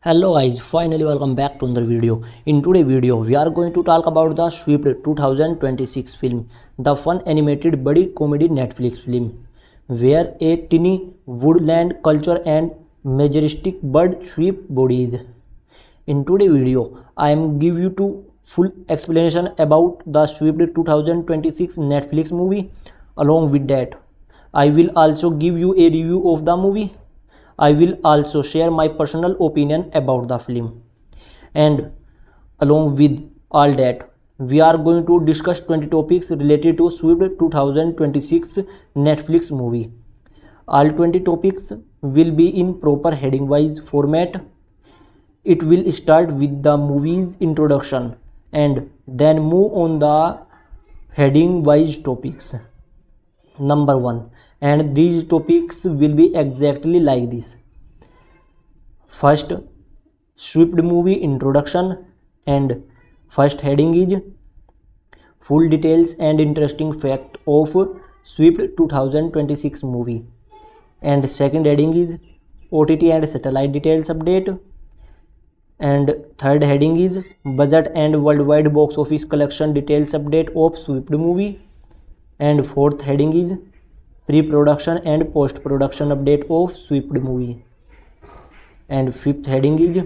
Hello guys, finally welcome back to another video. In today's video, we are going to talk about the Swift 2026 film, the fun animated buddy comedy Netflix film, where a tiny woodland culture and majestic bird sweep bodies. In today's video, I am give you two full explanation about the Swift 2026 Netflix movie. Along with that, I will also give you a review of the movie. I will also share my personal opinion about the film. And along with all that, we are going to discuss 20 topics related to Swift 2026 Netflix movie. All 20 topics will be in proper heading wise format. It will start with the movie's introduction and then move on the heading wise topics. Number 1, and these topics will be exactly like this. First, Swift movie introduction, and first heading is full details and interesting fact of Swift 2026 movie, and second heading is OTT and satellite details update, and third heading is budget and worldwide box office collection details update of Swift movie, and fourth heading is pre-production and post-production update of Swift movie, and fifth heading is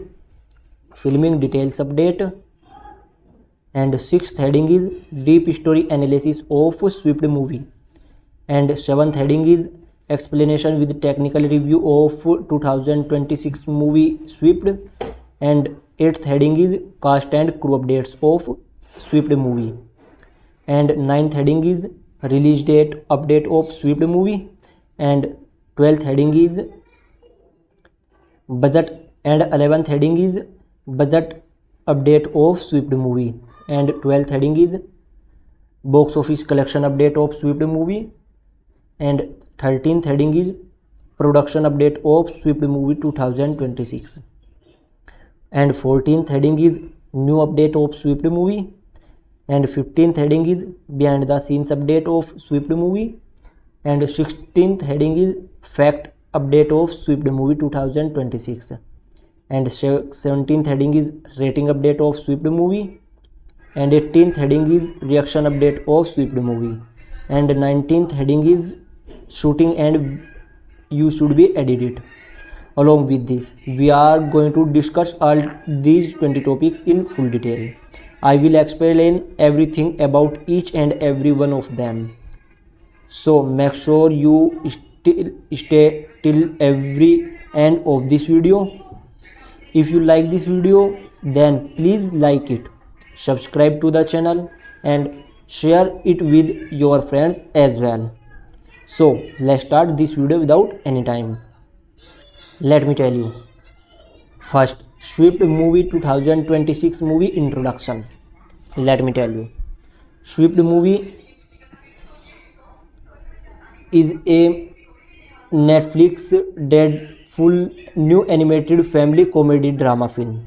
filming details update, and sixth heading is deep story analysis of Swift movie, and seventh heading is explanation with technical review of 2026 movie Swift, and eighth heading is cast and crew updates of Swift movie, and ninth heading is release date update of Swift movie, and 12th heading is budget, and 11th heading is budget update of Swift movie, and 12th heading is box office collection update of Swift movie, and 13th heading is production update of Swift movie 2026, and 14th heading is new update of Swift movie, and 15th heading is behind the scenes update of Swift movie, and 16th heading is fact update of Swift movie 2026, and 17th heading is rating update of Swift movie, and 18th heading is reaction update of Swift movie, and 19th heading is shooting and you should be edited. Along with this, we are going to discuss all these 20 topics in full detail. I will explain everything about each and every one of them. So make sure you stay till every end of this video. If you like this video, then please like it, subscribe to the channel and share it with your friends as well. So let's start this video without any time. Let me tell you. First, Swift movie 2026 movie introduction. Let me tell you, Swift movie is a Netflix Deadpool new animated family comedy drama film.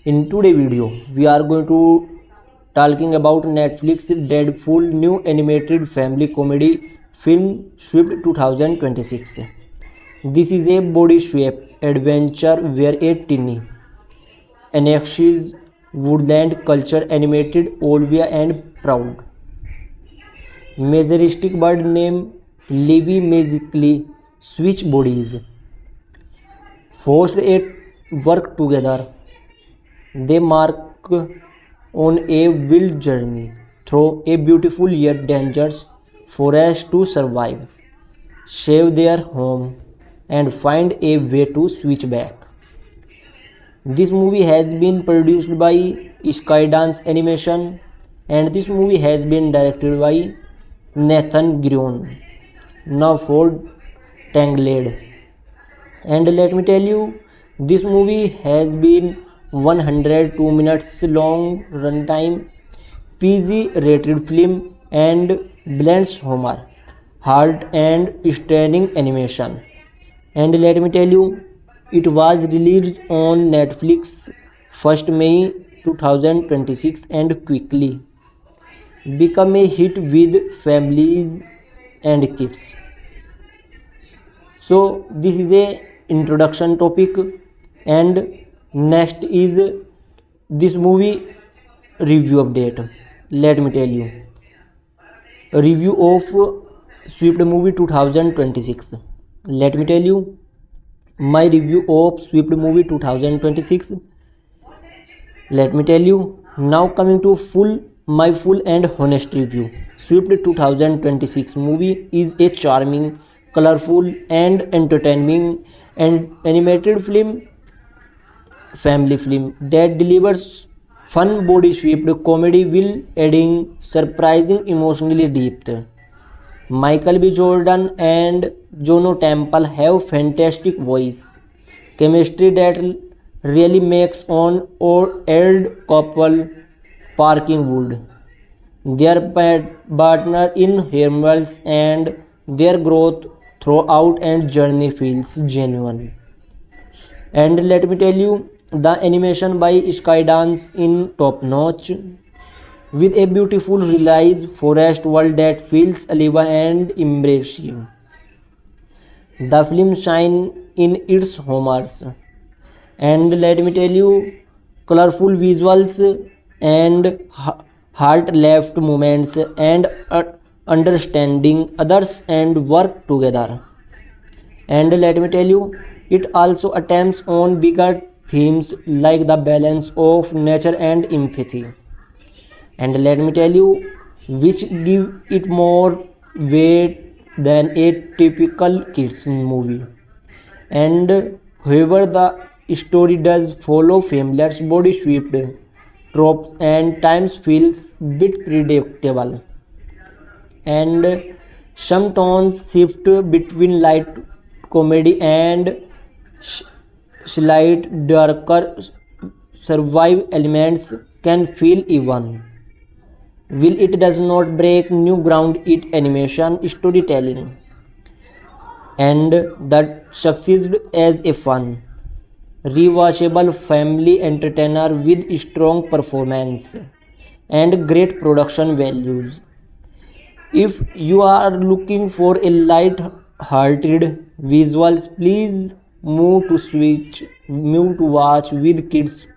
In today's video, we are going to talking about Netflix Deadpool new animated family comedy film Swift 2026. This is a body sweep adventure where a teeny annexes woodland culture animated Olivia and proud majestic bird named Livy magically switch bodies. Forced at work together, they mark on a wild journey through a beautiful yet dangerous forest to survive, save their home, and find a way to switch back. This movie has been produced by Skydance Animation, and this movie has been directed by Nathan Grion, now for Tangled. And let me tell you, this movie has been 102 minutes long runtime, PG rated film, and blends humor, heart, and stunning animation. And let me tell you, it was released on Netflix 1st May 2026 and quickly became a hit with families and kids. So this is a introduction topic, and Next is this movie review update. Let me tell you. Review of Swift movie 2026. Let me tell you my review of Swift movie 2026. Let me tell you. Now coming to my full and honest review. Swift 2026 movie is a charming, colorful and entertaining and animated family film that delivers fun body swept comedy while adding surprising emotionally depth. Michael B. Jordan and Juno Temple have fantastic voice chemistry that really makes on or add couple Parking Wood. Their partner in Hermels and their growth throughout and journey feels genuine. And let me tell you, the animation by Skydance in top notch with a beautiful realized forest world that feels alive and immersive. The film shine in its humors, and let me tell you, colorful visuals and heart left moments and understanding others and work together. And let me tell you, it also attempts on bigger themes like the balance of nature and empathy. And let me tell you, which give it more weight than a typical kids movie. And however, the story does follow familiar body swept tropes and times feels bit predictable. And some tones shift between light comedy and sh- slight darker survive elements can feel even. Will it does not break new ground it animation storytelling and that succeeds as a fun, rewatchable family entertainer with strong performance and great production values. If you are looking for a light-hearted visuals, please move to watch with kids,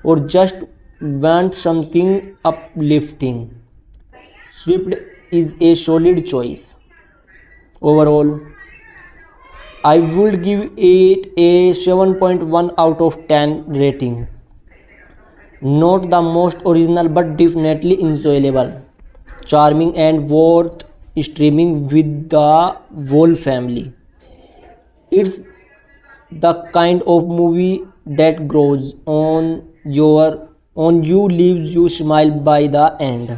or just want something uplifting. Swift is a solid choice. Overall, I would give it a 7.1 out of 10 rating. Not the most original but definitely enjoyable, charming and worth streaming with the whole family. It's the kind of movie that grows on you, leaves you smile by the end.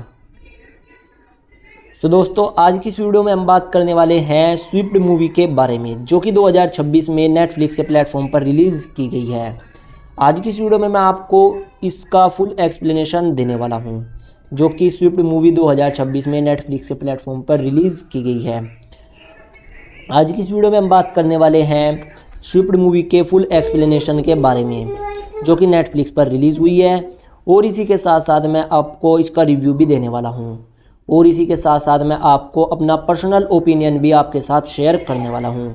सो दोस्तों, आज की इस video में हम बात करने वाले हैं स्विफ्ट मूवी के बारे में, जो कि 2026 में नेटफ्लिक्स के प्लेटफॉर्म पर रिलीज़ की गई है। आज की इस वीडियो में मैं आपको इसका फुल एक्सप्लेनेशन देने वाला हूं, जो कि स्विफ्ट मूवी 2026 में नेटफ्लिक्स के प्लेटफॉर्म पर रिलीज़ की गई है। आज की इस वीडियो में हम बात करने वाले हैं स्विफ्ट मूवी के फुल एक्सप्लेनेशन के बारे में, जो कि नेटफ्लिक्स पर रिलीज़ हुई है, और इसी के साथ साथ मैं आपको इसका रिव्यू भी देने वाला हूं, और इसी के साथ साथ मैं आपको अपना पर्सनल ओपिनियन भी आपके साथ शेयर करने वाला हूं।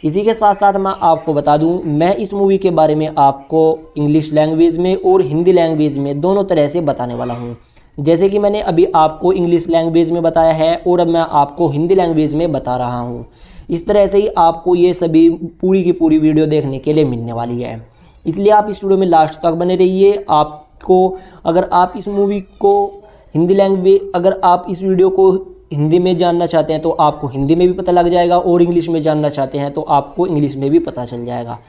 इसी के साथ साथ मैं आपको बता दूं, मैं इस मूवी के बारे में आपको इंग्लिश लैंग्वेज में और हिंदी लैंग्वेज में दोनों तरह से बताने वाला हूं। जैसे कि मैंने अभी आपको इंग्लिश लैंग्वेज में बताया है और अब मैं आपको हिंदी लैंग्वेज में बता रहा हूं। इस तरह से ही आपको ये सभी पूरी की पूरी वीडियो देखने के लिए मिलने वाली है, इसलिए आप इस वीडियो में लास्ट तक बने रहिए। आपको अगर आप इस मूवी को हिंदी लैंग्वेज, अगर आप इस वीडियो को हिंदी में जानना चाहते हैं तो आपको हिंदी में भी पता लग जाएगा, और इंग्लिश में जानना चाहते हैं तो आपको इंग्लिश में भी पता चल जाएगा।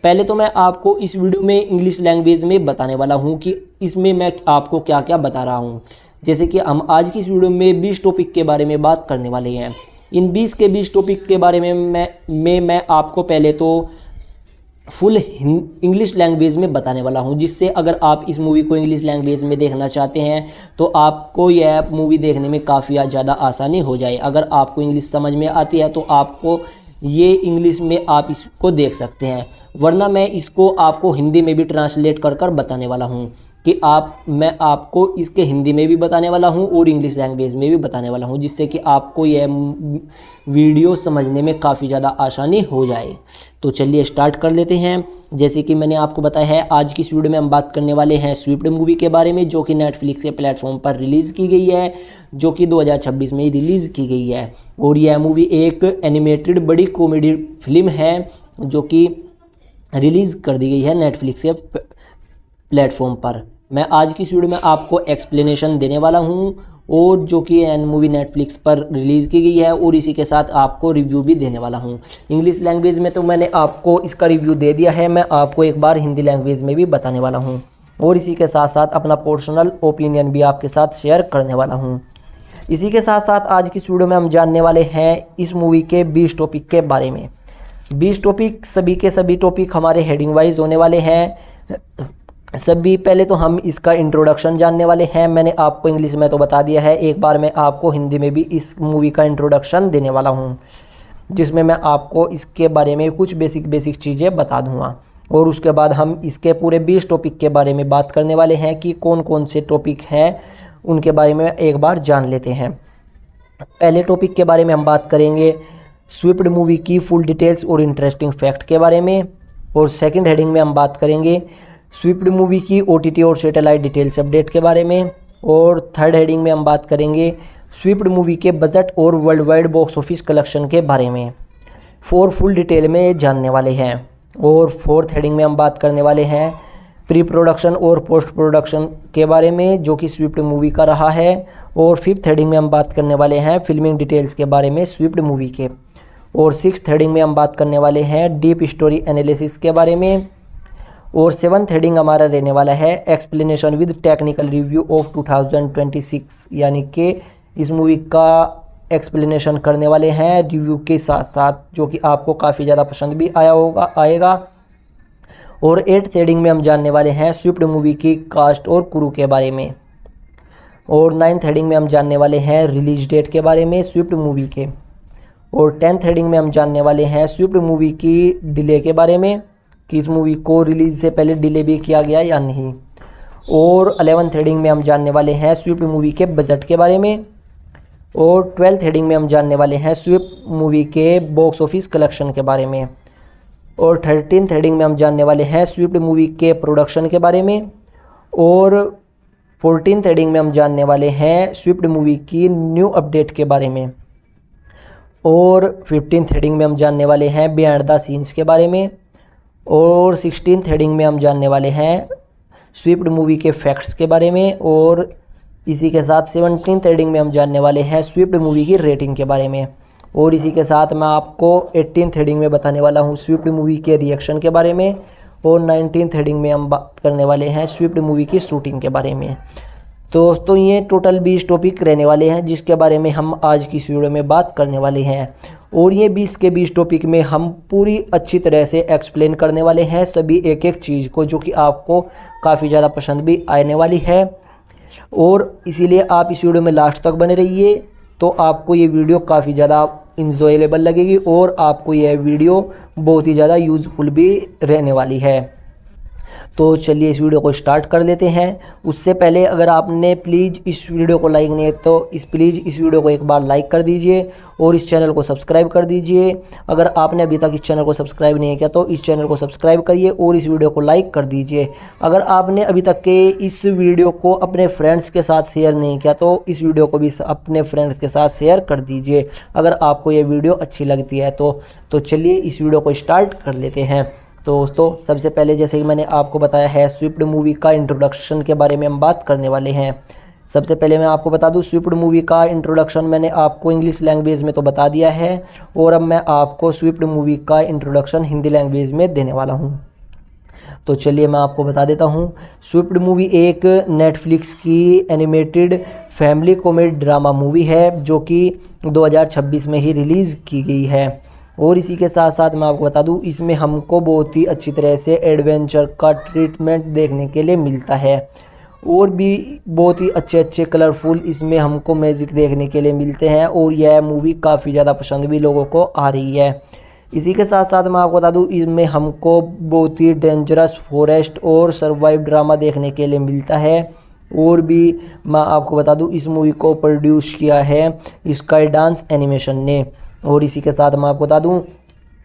पहले तो मैं आपको इस वीडियो में इंग्लिश लैंग्वेज में बताने वाला हूं कि इसमें मैं आपको क्या क्या बता रहा हूं। जैसे कि हम आज की इस वीडियो में 20 टॉपिक के बारे में बात करने वाले हैं। इन 20 टॉपिक के बारे में मैं आपको पहले तो फुल इंग्लिश लैंग्वेज में बताने वाला हूं, जिससे अगर आप इस मूवी को इंग्लिश लैंग्वेज में देखना चाहते हैं तो आपको यह मूवी देखने में काफ़ी ज़्यादा आसानी हो जाए। अगर आपको इंग्लिश समझ में आती है तो आपको ये इंग्लिश में आप इसको देख सकते हैं, वरना मैं इसको आपको हिंदी में भी ट्रांसलेट कर बताने वाला हूं। कि मैं आपको इसके हिंदी में भी बताने वाला हूं और इंग्लिश लैंग्वेज में भी बताने वाला हूं, जिससे कि आपको यह वीडियो समझने में काफ़ी ज़्यादा आसानी हो जाए। तो चलिए स्टार्ट कर लेते हैं। जैसे कि मैंने आपको बताया है, आज की इस वीडियो में हम बात करने वाले हैं स्विफ्ट मूवी के बारे में, जो कि नेटफ्लिक्स के प्लेटफॉर्म पर रिलीज़ की गई है, जो कि 2026 में ही रिलीज़ की गई है। और यह मूवी एक एनिमेटेड बड़ी कॉमेडी फिल्म है जो कि रिलीज़ कर दी गई है नेटफ्लिक्स के प्लेटफॉर्म पर। मैं आज की इस वीडियो में आपको एक्सप्लेनेशन देने वाला हूं, और जो कि एन मूवी नेटफ्लिक्स पर रिलीज़ की गई है, और इसी के साथ आपको रिव्यू भी देने वाला हूं। इंग्लिश लैंग्वेज में तो मैंने आपको इसका रिव्यू दे दिया है, मैं आपको एक बार हिंदी लैंग्वेज में भी बताने वाला हूं, और इसी के साथ साथ अपना पर्सनल ओपिनियन भी आपके साथ शेयर करने वाला हूँ। इसी के साथ साथ आज की इस वीडियो में हम जानने वाले हैं इस मूवी के 20 टॉपिक के बारे में। 20 टॉपिक, सभी के सभी टॉपिक हमारे हेडिंग वाइज होने वाले हैं। सभी पहले तो हम इसका इंट्रोडक्शन जानने वाले हैं। मैंने आपको इंग्लिश में तो बता दिया है, एक बार मैं आपको हिंदी में भी इस मूवी का इंट्रोडक्शन देने वाला हूं, जिसमें मैं आपको इसके बारे में कुछ बेसिक चीज़ें बता दूंगा। और उसके बाद हम इसके पूरे 20 टॉपिक के बारे में बात करने वाले हैं कि कौन कौन से टॉपिक हैं, उनके बारे में एक बार जान लेते हैं। पहले टॉपिक के बारे में हम बात करेंगे स्विफ्ट मूवी की फुल डिटेल्स और इंटरेस्टिंग फैक्ट के बारे में। और सेकंड हेडिंग में हम बात करेंगे स्विफ्ट मूवी की OTT और सैटेलाइट डिटेल्स अपडेट के बारे में। और थर्ड हेडिंग में हम बात करेंगे स्विफ्ट मूवी के बजट और world wide box office collection के बारे में, फुल डिटेल में जानने वाले हैं। और फोर्थ हेडिंग में हम बात करने वाले हैं प्री प्रोडक्शन और पोस्ट प्रोडक्शन के बारे में, जो कि स्विफ्ट मूवी का रहा है। और फिफ्थ हेडिंग में हम बात करने वाले हैं फिल्मिंग डिटेल्स के बारे में स्विफ्ट मूवी के। और सिक्स्थ हेडिंग में हम बात करने वाले हैं डीप स्टोरी एनालिसिस के बारे में। और सेवन्थ हेडिंग हमारा रहने वाला है explanation with technical review of 2026, यानी कि इस मूवी का एक्सप्लेनेशन करने वाले हैं रिव्यू के साथ साथ, जो कि आपको काफ़ी ज़्यादा पसंद भी आएगा। और एट्थ हेडिंग में हम जानने वाले हैं स्विफ्ट मूवी की कास्ट और क्रू के बारे में। और नाइन्थ हेडिंग में हम जानने वाले हैं रिलीज डेट के बारे में स्विफ्ट मूवी के। और 10th हेडिंग में हम जानने वाले हैं स्विफ्ट मूवी की डिले के बारे में, कि इस मूवी को रिलीज़ से पहले डिले भी किया गया या नहीं। और 11th हेडिंग में हम जानने वाले हैं स्विफ्ट मूवी के बजट के बारे में। और 12th हेडिंग में हम जानने वाले हैं स्विफ्ट मूवी के बॉक्स ऑफिस कलेक्शन के बारे में। और 13th हेडिंग में हम जानने वाले हैं स्विफ्ट मूवी के प्रोडक्शन के बारे में। और 14th हेडिंग में हम जानने वाले हैं स्विफ्ट मूवी की न्यू अपडेट के बारे में। और 15th हेडिंग में हम जानने वाले हैं बिहाइंड द सीन्स के बारे में। और 16th हेडिंग में हम जानने वाले हैं स्विफ्ट मूवी के फैक्ट्स के बारे में। और इसी के साथ 17th हेडिंग में हम जानने वाले हैं स्विफ्ट मूवी की रेटिंग के बारे में। और इसी के साथ मैं आपको 18th हेडिंग में बताने वाला हूं स्विफ्ट मूवी के रिएक्शन के बारे में। और 19th हेडिंग में हम बात करने वाले हैं स्विफ्ट मूवी की शूटिंग के बारे में। तो ये टोटल 20 टॉपिक रहने वाले हैं, जिसके बारे में हम आज की इस वीडियो में बात करने वाले हैं। और ये 20 के 20 टॉपिक में हम पूरी अच्छी तरह से एक्सप्लेन करने वाले हैं सभी एक एक चीज़ को, जो कि आपको काफ़ी ज़्यादा पसंद भी आने वाली है। और इसीलिए आप इस वीडियो में लास्ट तक बने रहिए, तो आपको ये वीडियो काफ़ी ज़्यादा इंजॉयबल लगेगी और आपको यह वीडियो बहुत ही ज़्यादा यूज़फुल भी रहने वाली है। तो चलिए इस वीडियो को स्टार्ट कर लेते हैं। उससे पहले अगर आपने प्लीज़ इस वीडियो को लाइक नहीं है तो प्लीज़ इस वीडियो को एक बार लाइक कर दीजिए और इस चैनल को सब्सक्राइब कर दीजिए। अगर आपने अभी तक इस चैनल को सब्सक्राइब नहीं किया तो इस चैनल को सब्सक्राइब करिए और इस वीडियो को लाइक कर दीजिए। अगर आपने अभी तक के इस वीडियो को अपने फ्रेंड्स के साथ शेयर नहीं किया तो इस वीडियो को भी अपने फ्रेंड्स के साथ शेयर कर दीजिए, अगर आपको ये वीडियो अच्छी लगती है तो चलिए इस वीडियो को स्टार्ट कर लेते हैं। तो दोस्तों सबसे पहले जैसे कि मैंने आपको बताया है स्विफ्ट मूवी का इंट्रोडक्शन के बारे में हम बात करने वाले हैं। सबसे पहले मैं आपको बता दूं स्विफ्ट मूवी का इंट्रोडक्शन मैंने आपको इंग्लिश लैंग्वेज में तो बता दिया है और अब मैं आपको स्विफ्ट मूवी का इंट्रोडक्शन हिंदी लैंग्वेज में देने वाला हूं। तो चलिए मैं आपको बता देता हूं। स्विफ्ट मूवी एक नेटफ्लिक्स की animated family comedy drama movie है जो कि 2026 में ही रिलीज़ की गई है। और इसी के साथ साथ मैं आपको बता दूं इसमें हमको बहुत ही अच्छी तरह से एडवेंचर का ट्रीटमेंट देखने के लिए मिलता है और भी बहुत ही अच्छे कलरफुल इसमें हमको मैजिक देखने के लिए मिलते हैं और यह मूवी काफ़ी ज़्यादा पसंद भी लोगों को आ रही है। इसी के साथ साथ मैं आपको बता दूं इसमें हमको बहुत ही डेंजरस फॉरेस्ट और सर्वाइव ड्रामा देखने के लिए मिलता है। और भी मैं आपको बता दूं इस मूवी को प्रोड्यूस किया है स्काई डांस एनिमेशन ने। और इसी के साथ मैं आपको बता दूं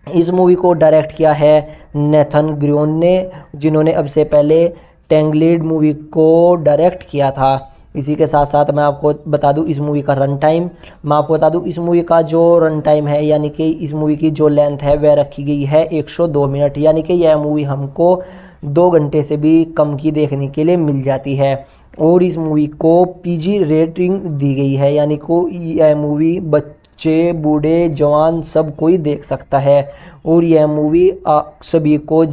इस मूवी को डायरेक्ट किया है नेथन ग्रियोन ने, जिन्होंने अब से पहले टैंगलेड मूवी को डायरेक्ट किया था। इसी के साथ साथ मैं आपको बता दूं इस मूवी का रन टाइम, मैं आपको बता दूं इस मूवी का जो रन टाइम है यानी कि इस मूवी की जो लेंथ है वह रखी गई है 102 मिनट, यानी कि यह मूवी हमको 2 घंटे से भी कम की देखने के लिए मिल जाती है। और इस मूवी को PG रेटिंग दी गई है, यानी को यह मूवी बच्चे बूढ़े जवान सब कोई देख सकता है। और यह मूवी सभी को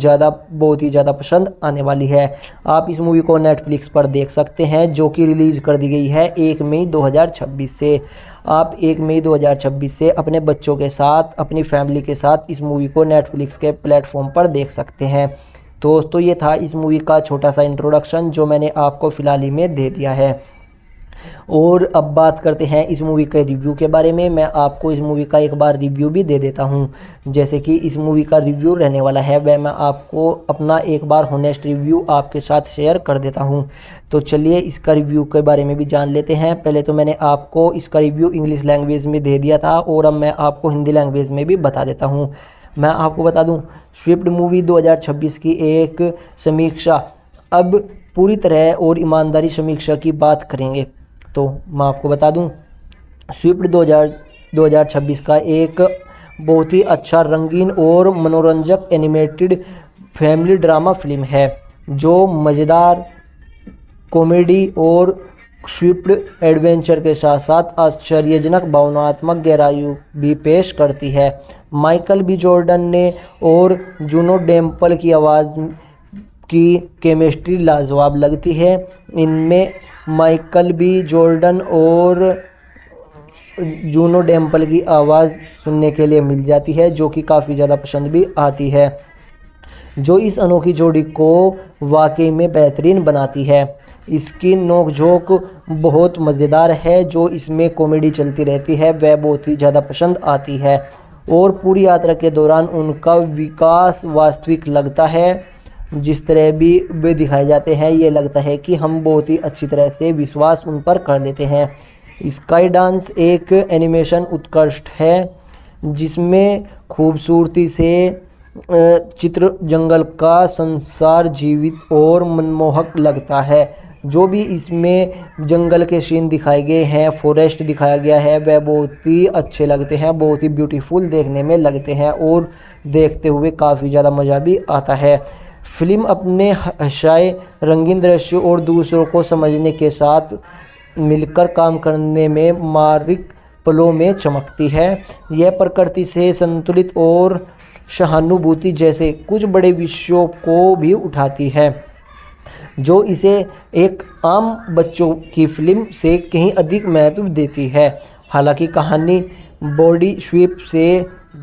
बहुत ही ज़्यादा पसंद आने वाली है। आप इस मूवी को नेटफ्लिक्स पर देख सकते हैं, जो कि रिलीज़ कर दी गई है 1 मई 2026 से। आप 1 मई 2026 से अपने बच्चों के साथ अपनी फैमिली के साथ इस मूवी को नेटफ्लिक्स के प्लेटफॉर्म पर देख सकते हैं। दोस्तों ये था इस मूवी का छोटा सा इंट्रोडक्शन जो मैंने आपको फ़िलहाल ही में दे दिया है। और अब बात करते हैं इस मूवी के रिव्यू के बारे में। मैं आपको इस मूवी का एक बार रिव्यू भी दे देता हूं। जैसे कि इस मूवी का रिव्यू रहने वाला है वह मैं आपको अपना एक बार होनेस्ट रिव्यू आपके साथ शेयर कर देता हूं। तो चलिए इसका रिव्यू के बारे में भी जान लेते हैं। पहले तो मैंने आपको इसका रिव्यू इंग्लिश लैंग्वेज में दे दिया था और अब मैं आपको हिंदी लैंग्वेज में भी बता देता हूँ। मैं आपको बता दूँ स्विफ्ट मूवी 2026 की एक समीक्षा, अब पूरी तरह और ईमानदारी समीक्षा की बात करेंगे तो मैं आपको बता दूं स्विफ्ट 2026 का एक बहुत ही अच्छा रंगीन और मनोरंजक एनिमेटेड फैमिली ड्रामा फिल्म है, जो मज़ेदार कॉमेडी और स्विफ्ट एडवेंचर के साथ साथ आश्चर्यजनक भावनात्मक गहराई भी पेश करती है। माइकल बी जॉर्डन ने और जूनो डेम्पल की आवाज़ की केमिस्ट्री लाजवाब लगती है। इनमें माइकल बी जॉर्डन और जूनो डेम्पल की आवाज़ सुनने के लिए मिल जाती है, जो कि काफ़ी ज़्यादा पसंद भी आती है, जो इस अनोखी जोड़ी को वाकई में बेहतरीन बनाती है। इसकी नोक-झोंक बहुत मज़ेदार है, जो इसमें कॉमेडी चलती रहती है वह बहुत ही ज़्यादा पसंद आती है। और पूरी यात्रा के दौरान उनका विकास वास्तविक लगता है। जिस तरह भी वे दिखाए जाते हैं ये लगता है कि हम बहुत ही अच्छी तरह से विश्वास उन पर कर देते हैं। स्काई डांस एक एनिमेशन उत्कृष्ट है जिसमें खूबसूरती से चित्र जंगल का संसार जीवित और मनमोहक लगता है। जो भी इसमें जंगल के सीन दिखाए गए हैं, फॉरेस्ट दिखाया गया है, वह बहुत ही अच्छे लगते हैं, बहुत ही ब्यूटीफुल देखने में लगते हैं और देखते हुए काफ़ी ज़्यादा मज़ा भी आता है। फिल्म अपने हंसाए रंगीन दृश्य और दूसरों को समझने के साथ मिलकर काम करने में मार्मिक पलों में चमकती है। यह प्रकृति से संतुलित और सहानुभूति जैसे कुछ बड़े विषयों को भी उठाती है, जो इसे एक आम बच्चों की फिल्म से कहीं अधिक महत्व देती है। हालांकि कहानी बॉडी स्वीप से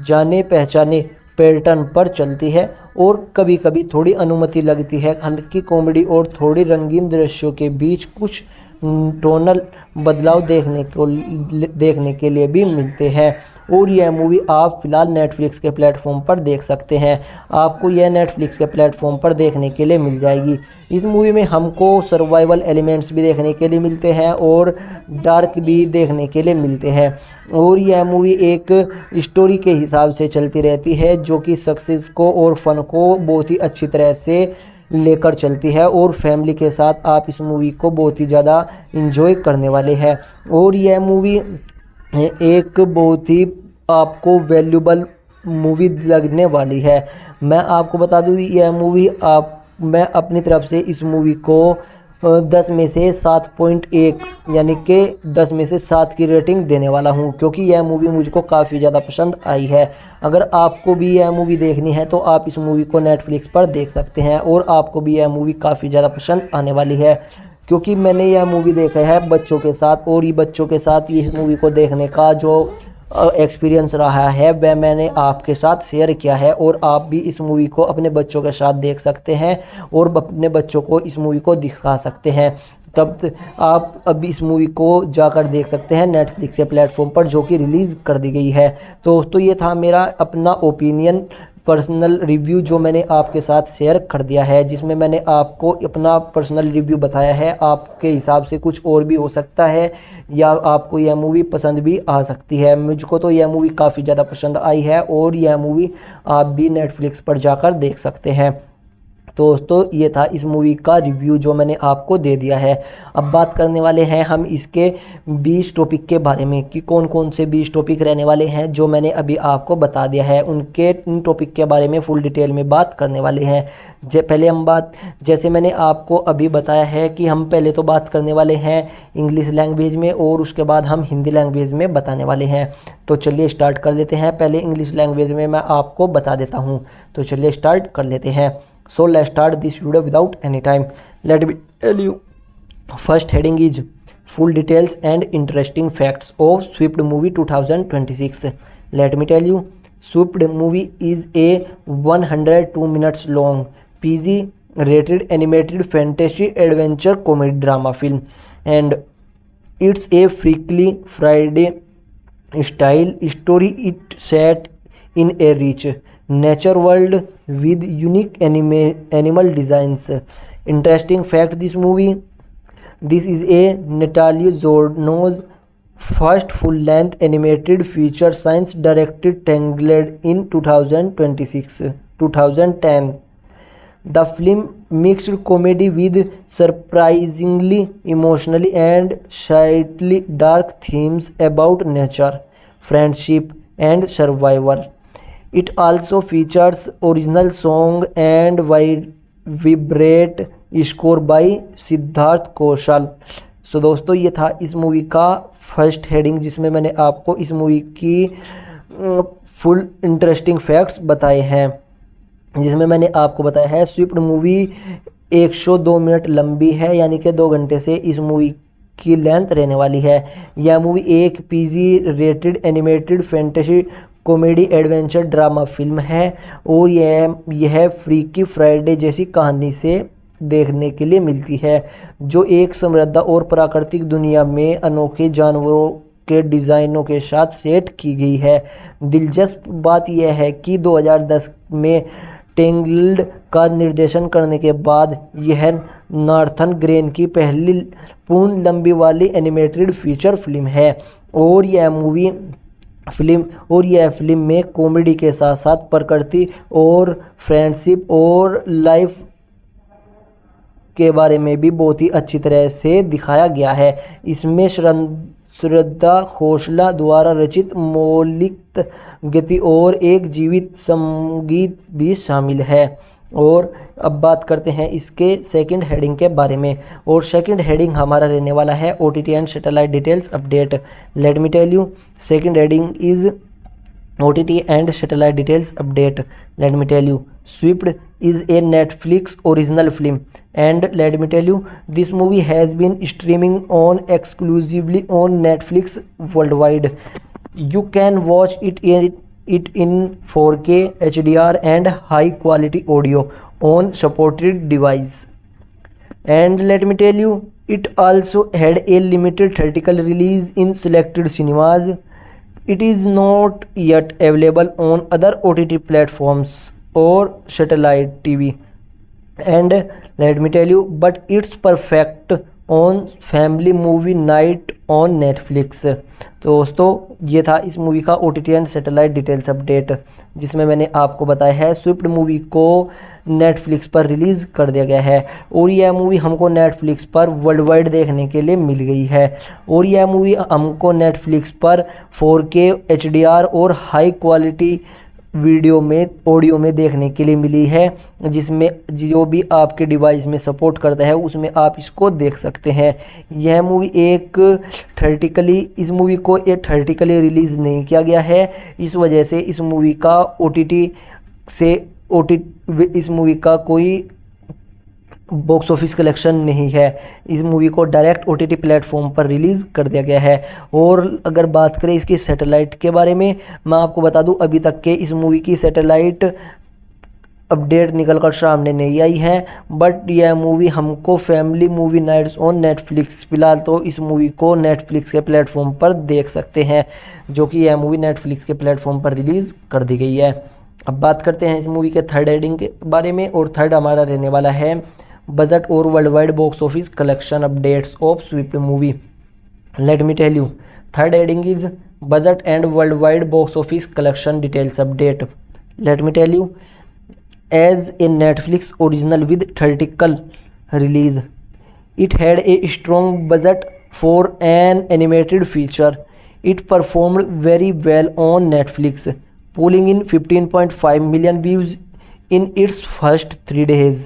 जाने पहचाने पैटर्न पर चलती है और कभी कभी थोड़ी अनुमति लगती है हल्की कॉमेडी और थोड़ी रंगीन दृश्यों के बीच कुछ टोनल बदलाव देखने के लिए भी मिलते हैं। और यह मूवी आप फिलहाल नेटफ्लिक्स के प्लेटफॉर्म पर देख सकते हैं। आपको यह नेटफ्लिक्स के प्लेटफॉर्म पर देखने के लिए मिल जाएगी। इस मूवी में हमको सर्वाइवल एलिमेंट्स भी देखने के लिए मिलते हैं और डार्क भी देखने के लिए मिलते हैं। और यह मूवी एक स्टोरी के हिसाब से चलती रहती है, जो कि सक्सेस को और फन को बहुत ही अच्छी तरह से लेकर चलती है और फैमिली के साथ आप इस मूवी को बहुत ही ज़्यादा इंजॉय करने वाले हैं। और यह मूवी एक बहुत ही आपको वैल्यूबल मूवी लगने वाली है। मैं आपको बता दूँ यह मूवी मैं अपनी तरफ से इस मूवी को 10 में से 7.1 यानी कि 10 में से 7 की रेटिंग देने वाला हूं, क्योंकि यह मूवी मुझको काफ़ी ज़्यादा पसंद आई है। अगर आपको भी यह मूवी देखनी है तो आप इस मूवी को नेटफ्लिक्स पर देख सकते हैं और आपको भी यह मूवी काफ़ी ज़्यादा पसंद आने वाली है, क्योंकि मैंने यह मूवी देखा है बच्चों के साथ और ये बच्चों के साथ इस मूवी को देखने का जो एक्सपीरियंस रहा है वह मैंने आपके साथ शेयर किया है। और आप भी इस मूवी को अपने बच्चों के साथ देख सकते हैं और अपने बच्चों को इस मूवी को दिखा सकते हैं, तब आप अभी इस मूवी को जाकर देख सकते हैं नेटफ्लिक्स के प्लेटफॉर्म पर, जो कि रिलीज़ कर दी गई है। तो दोस्तों ये था मेरा अपना ओपिनियन, पर्सनल रिव्यू जो मैंने आपके साथ शेयर कर दिया है, जिसमें मैंने आपको अपना पर्सनल रिव्यू बताया है। आपके हिसाब से कुछ और भी हो सकता है या आपको यह मूवी पसंद भी आ सकती है। मुझको तो यह मूवी काफ़ी ज़्यादा पसंद आई है और यह मूवी आप भी नेटफ्लिक्स पर जाकर देख सकते हैं। तो दोस्तों ये था इस मूवी का रिव्यू जो मैंने आपको दे दिया है। अब बात करने वाले हैं हम इसके 20 टॉपिक के बारे में कि कौन कौन से 20 टॉपिक रहने वाले हैं जो मैंने अभी आपको बता दिया है। उन टॉपिक के बारे में फुल डिटेल में बात करने वाले हैं। पहले हम जैसे मैंने आपको अभी बताया है कि हम पहले तो बात करने वाले हैं इंग्लिश लैंग्वेज में और उसके बाद हम हिंदी लैंग्वेज में बताने वाले हैं। तो चलिए स्टार्ट कर लेते हैं। पहले इंग्लिश लैंग्वेज में मैं आपको बता देता हूँ, तो चलिए स्टार्ट कर लेते हैं। So let's start this video without any time. Let me tell you. First heading is full details and interesting facts of Swift movie 2026. Let me tell you, Swift movie is a 102 minutes long PG rated animated fantasy adventure comedy drama film, and it's a freaky Friday style story. It set in a rich nature world with unique animal designs. Interesting fact, this is a Natalia Zorno's first full-length animated feature science directed Tangled in 2010. The film mixed comedy with surprisingly emotionally and slightly dark themes about nature, friendship and survival. It also features original song and vibrate score by Siddharth कौशल। सो दोस्तों ये था इस movie का first heading, जिसमें मैंने आपको इस movie की फुल इंटरेस्टिंग फैक्ट्स बताए हैं। जिसमें मैंने आपको बताया है स्विफ्ट मूवी 102 मिनट लंबी है, यानी कि 2 घंटे से इस मूवी की लेंथ रहने वाली है। यह मूवी एक PG rated animated fantasy comedy adventure drama film है और यह फ्रीकी फ्राइडे जैसी कहानी से देखने के लिए मिलती है, जो एक समृद्ध और प्राकृतिक दुनिया में अनोखे जानवरों के डिज़ाइनों के साथ सेट की गई है। दिलचस्प बात यह है कि 2010 में टेंग्ल्ड का निर्देशन करने के बाद यह नार्थन ग्रेन की पहली पूर्ण लंबी वाली एनिमेटेड फीचर फिल्म है और यह फिल्म में कॉमेडी के साथ साथ प्रकृति और फ्रेंडशिप और लाइफ के बारे में भी बहुत ही अच्छी तरह से दिखाया गया है। इसमें श्रद्धा खोसला द्वारा रचित मौलिक गति और एक जीवित संगीत भी शामिल है। और अब बात करते हैं इसके सेकंड हेडिंग के बारे में, और सेकंड हेडिंग हमारा रहने वाला है OTT and satellite details update. Let me tell you, second heading is OTT and satellite details update. Let me tell you, Swift is a Netflix original film, and let me tell you, this movie has been streaming on exclusively on Netflix worldwide. You can watch it in 4K HDR and high quality audio on supported device. And let me tell you, it also had a limited theatrical release in selected cinemas. It is not yet available on other OTT platforms or satellite TV. And let me tell you, but it's perfect on family movie night on Netflix. तो दोस्तों ये था इस movie का OTT and satellite details update, जिसमें मैंने आपको बताया है स्विफ्ट मूवी को नेटफ्लिक्स पर रिलीज़ कर दिया गया है और यह मूवी हमको नेटफ्लिक्स पर वर्ल्ड वाइड देखने के लिए मिल गई है। और यह मूवी हमको नेटफ्लिक्स पर 4K HDR और हाई क्वालिटी ऑडियो में देखने के लिए मिली है, जिसमें जो भी आपके डिवाइस में सपोर्ट करता है उसमें आप इसको देख सकते हैं। यह मूवी इस मूवी को थिएटरिकली रिलीज़ नहीं किया गया है, इस वजह से इस मूवी का कोई बॉक्स ऑफिस कलेक्शन नहीं है। इस मूवी को डायरेक्ट OTT प्लेटफॉर्म पर रिलीज़ कर दिया गया है। और अगर बात करें इसकी सैटेलाइट के बारे में, मैं आपको बता दूं अभी तक के इस मूवी की सैटेलाइट अपडेट निकलकर सामने नहीं आई है, बट यह मूवी हमको family movie nights on Netflix, फिलहाल तो इस मूवी को नेटफ्लिक्स के प्लेटफॉर्म पर देख सकते हैं, जो कि यह मूवी नेटफ्लिक्स के प्लेटफॉर्म पर रिलीज़ कर दी गई है। अब बात करते हैं इस मूवी के थर्ड हेडिंग के बारे में, और थर्ड हमारा रहने वाला है बजट और world wide box office collection updates of Swift movie. Let me tell you, third heading is budget and world wide box office collection details update. Let me tell you, as a Netflix original with theatrical release, it had a strong budget for an animated feature. It performed very well on Netflix, pulling in 15.5 million views in its first 3 days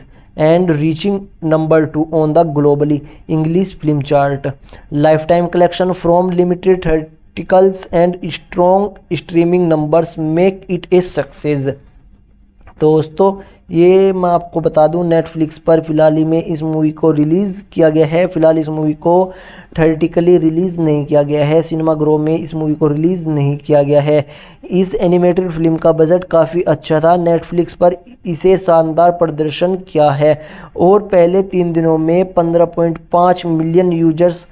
and reaching number 2 on the globally English film chart. Lifetime collection from limited theatricals and strong streaming numbers make it a success. दोस्तों ये मैं आपको बता दूं, Netflix पर फिलहाल ही में इस मूवी को रिलीज़ किया गया है। फ़िलहाल इस मूवी को थिएट्रिकली रिलीज़ नहीं किया गया है, सिनेमा ग्रो में इस मूवी को रिलीज़ नहीं किया गया है। इस एनिमेटेड फिल्म का बजट काफ़ी अच्छा था, नेटफ्लिक्स पर इसे शानदार प्रदर्शन किया है और पहले 3 दिनों में 15.5 मिलियन यूजर्स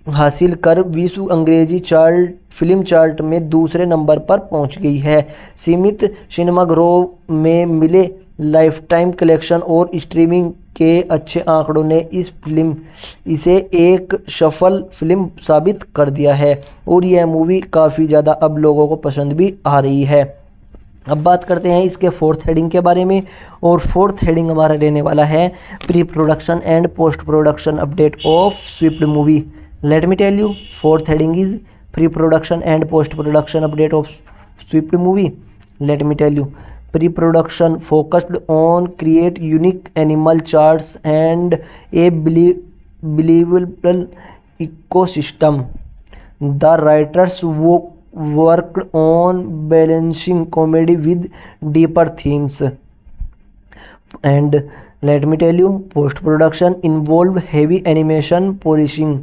हासिल कर विश्व अंग्रेजी फिल्म चार्ट में दूसरे नंबर पर पहुंच गई है। सीमित सिनेमा ग्रोह में मिले लाइफ टाइम कलेक्शन और स्ट्रीमिंग के अच्छे आंकड़ों ने इसे एक सफल फिल्म साबित कर दिया है और यह मूवी काफ़ी ज़्यादा अब लोगों को पसंद भी आ रही है। अब बात करते हैं इसके फोर्थ हेडिंग के बारे में, और फोर्थ हेडिंग हमारा रहने वाला है pre production and post production update of Swift movie. Let me tell you, fourth heading is pre-production and post-production update of Swift movie. Let me tell you, pre-production focused on create unique animal charts and a believable ecosystem. The writers worked on balancing comedy with deeper themes. And let me tell you, post-production involved heavy animation, polishing,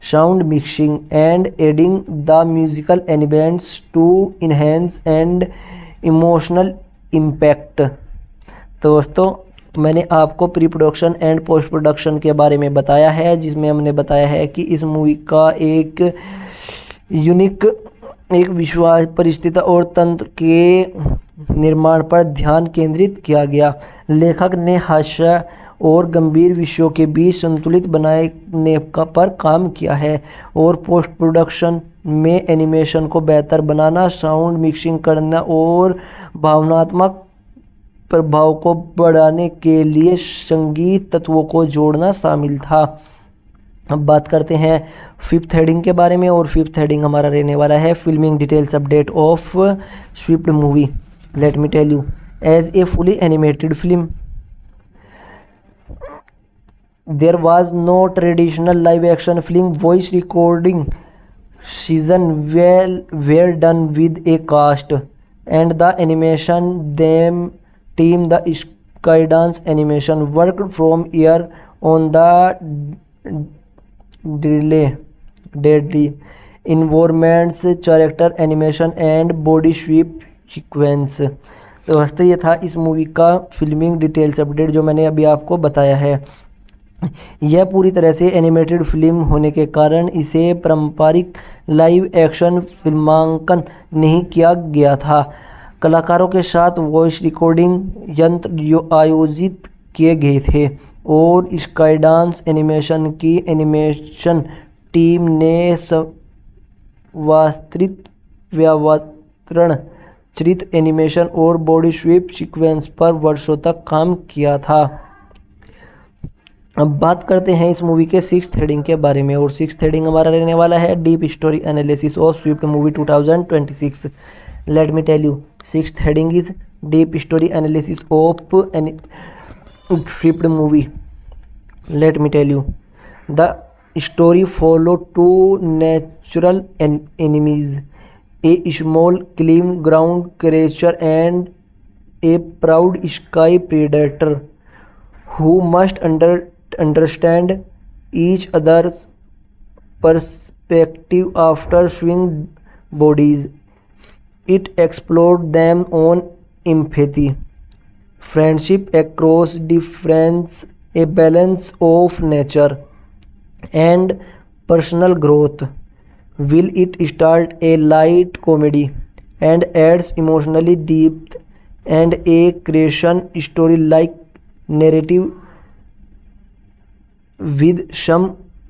sound mixing and adding the musical elements to enhance and emotional impact। दोस्तों मैंने आपको pre production and post production के बारे में बताया है, जिसमें हमने बताया है कि इस मूवी का एक यूनिक विश्वास परिस्थिति और तंत्र के निर्माण पर ध्यान केंद्रित किया गया। लेखक ने हास्य और गंभीर विषयों के बीच संतुलित बनाने पर काम किया है और पोस्ट प्रोडक्शन में एनिमेशन को बेहतर बनाना, साउंड मिक्सिंग करना और भावनात्मक प्रभाव को बढ़ाने के लिए संगीत तत्वों को जोड़ना शामिल था। अब बात करते हैं फिफ्थ हेडिंग के बारे में, और फिफ्थ हेडिंग हमारा रहने वाला है filming details update of Swift movie. Let me tell you, as a fully animated film there was no traditional live action film voice recording season were done with a cast and the animation team the Skydance Animation worked from year on the deadly environments, character animation and body sweep sequence। तो दोस्तों ये था इस movie का filming details update जो मैंने अभी आपको बताया है। यह पूरी तरह से एनिमेटेड फिल्म होने के कारण इसे पारंपरिक लाइव एक्शन फिल्मांकन नहीं किया गया था। कलाकारों के साथ वॉइस रिकॉर्डिंग यंत्र आयोजित किए गए थे और स्काईडांस एनिमेशन की एनिमेशन टीम ने वास्तविक व्यावतरण चित्रित एनिमेशन और बॉडी स्वीप सीक्वेंस पर वर्षों तक काम किया था। अब बात करते हैं इस मूवी के सिक्स्थ हेडिंग के बारे में, और सिक्स्थ हेडिंग हमारा रहने वाला है deep story analysis of Swift movie 2026। Let me tell you, sixth heading is deep story analysis of Swift movie. Let me tell you, the story follow two natural enemies, a small clean ground creature and a proud sky predator who must understand each other's perspective after swinging bodies. It explored them on empathy, friendship across difference, a balance of nature and personal growth. Will it start a light comedy and adds emotionally depth and a creation story-like narrative with some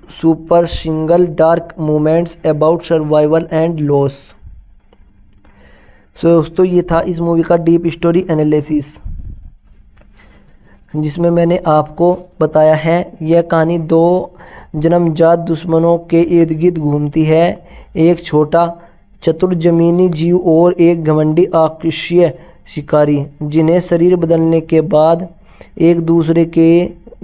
super single dark moments about survival and loss. So दोस्तों ये था इस movie का deep story analysis, जिसमें मैंने आपको बताया है यह कहानी दो जन्मजात दुश्मनों के इर्द गिर्द घूमती है, एक छोटा चतुर जमीनी जीव और एक घमंडी आकाशीय शिकारी, जिन्हें शरीर बदलने के बाद एक दूसरे के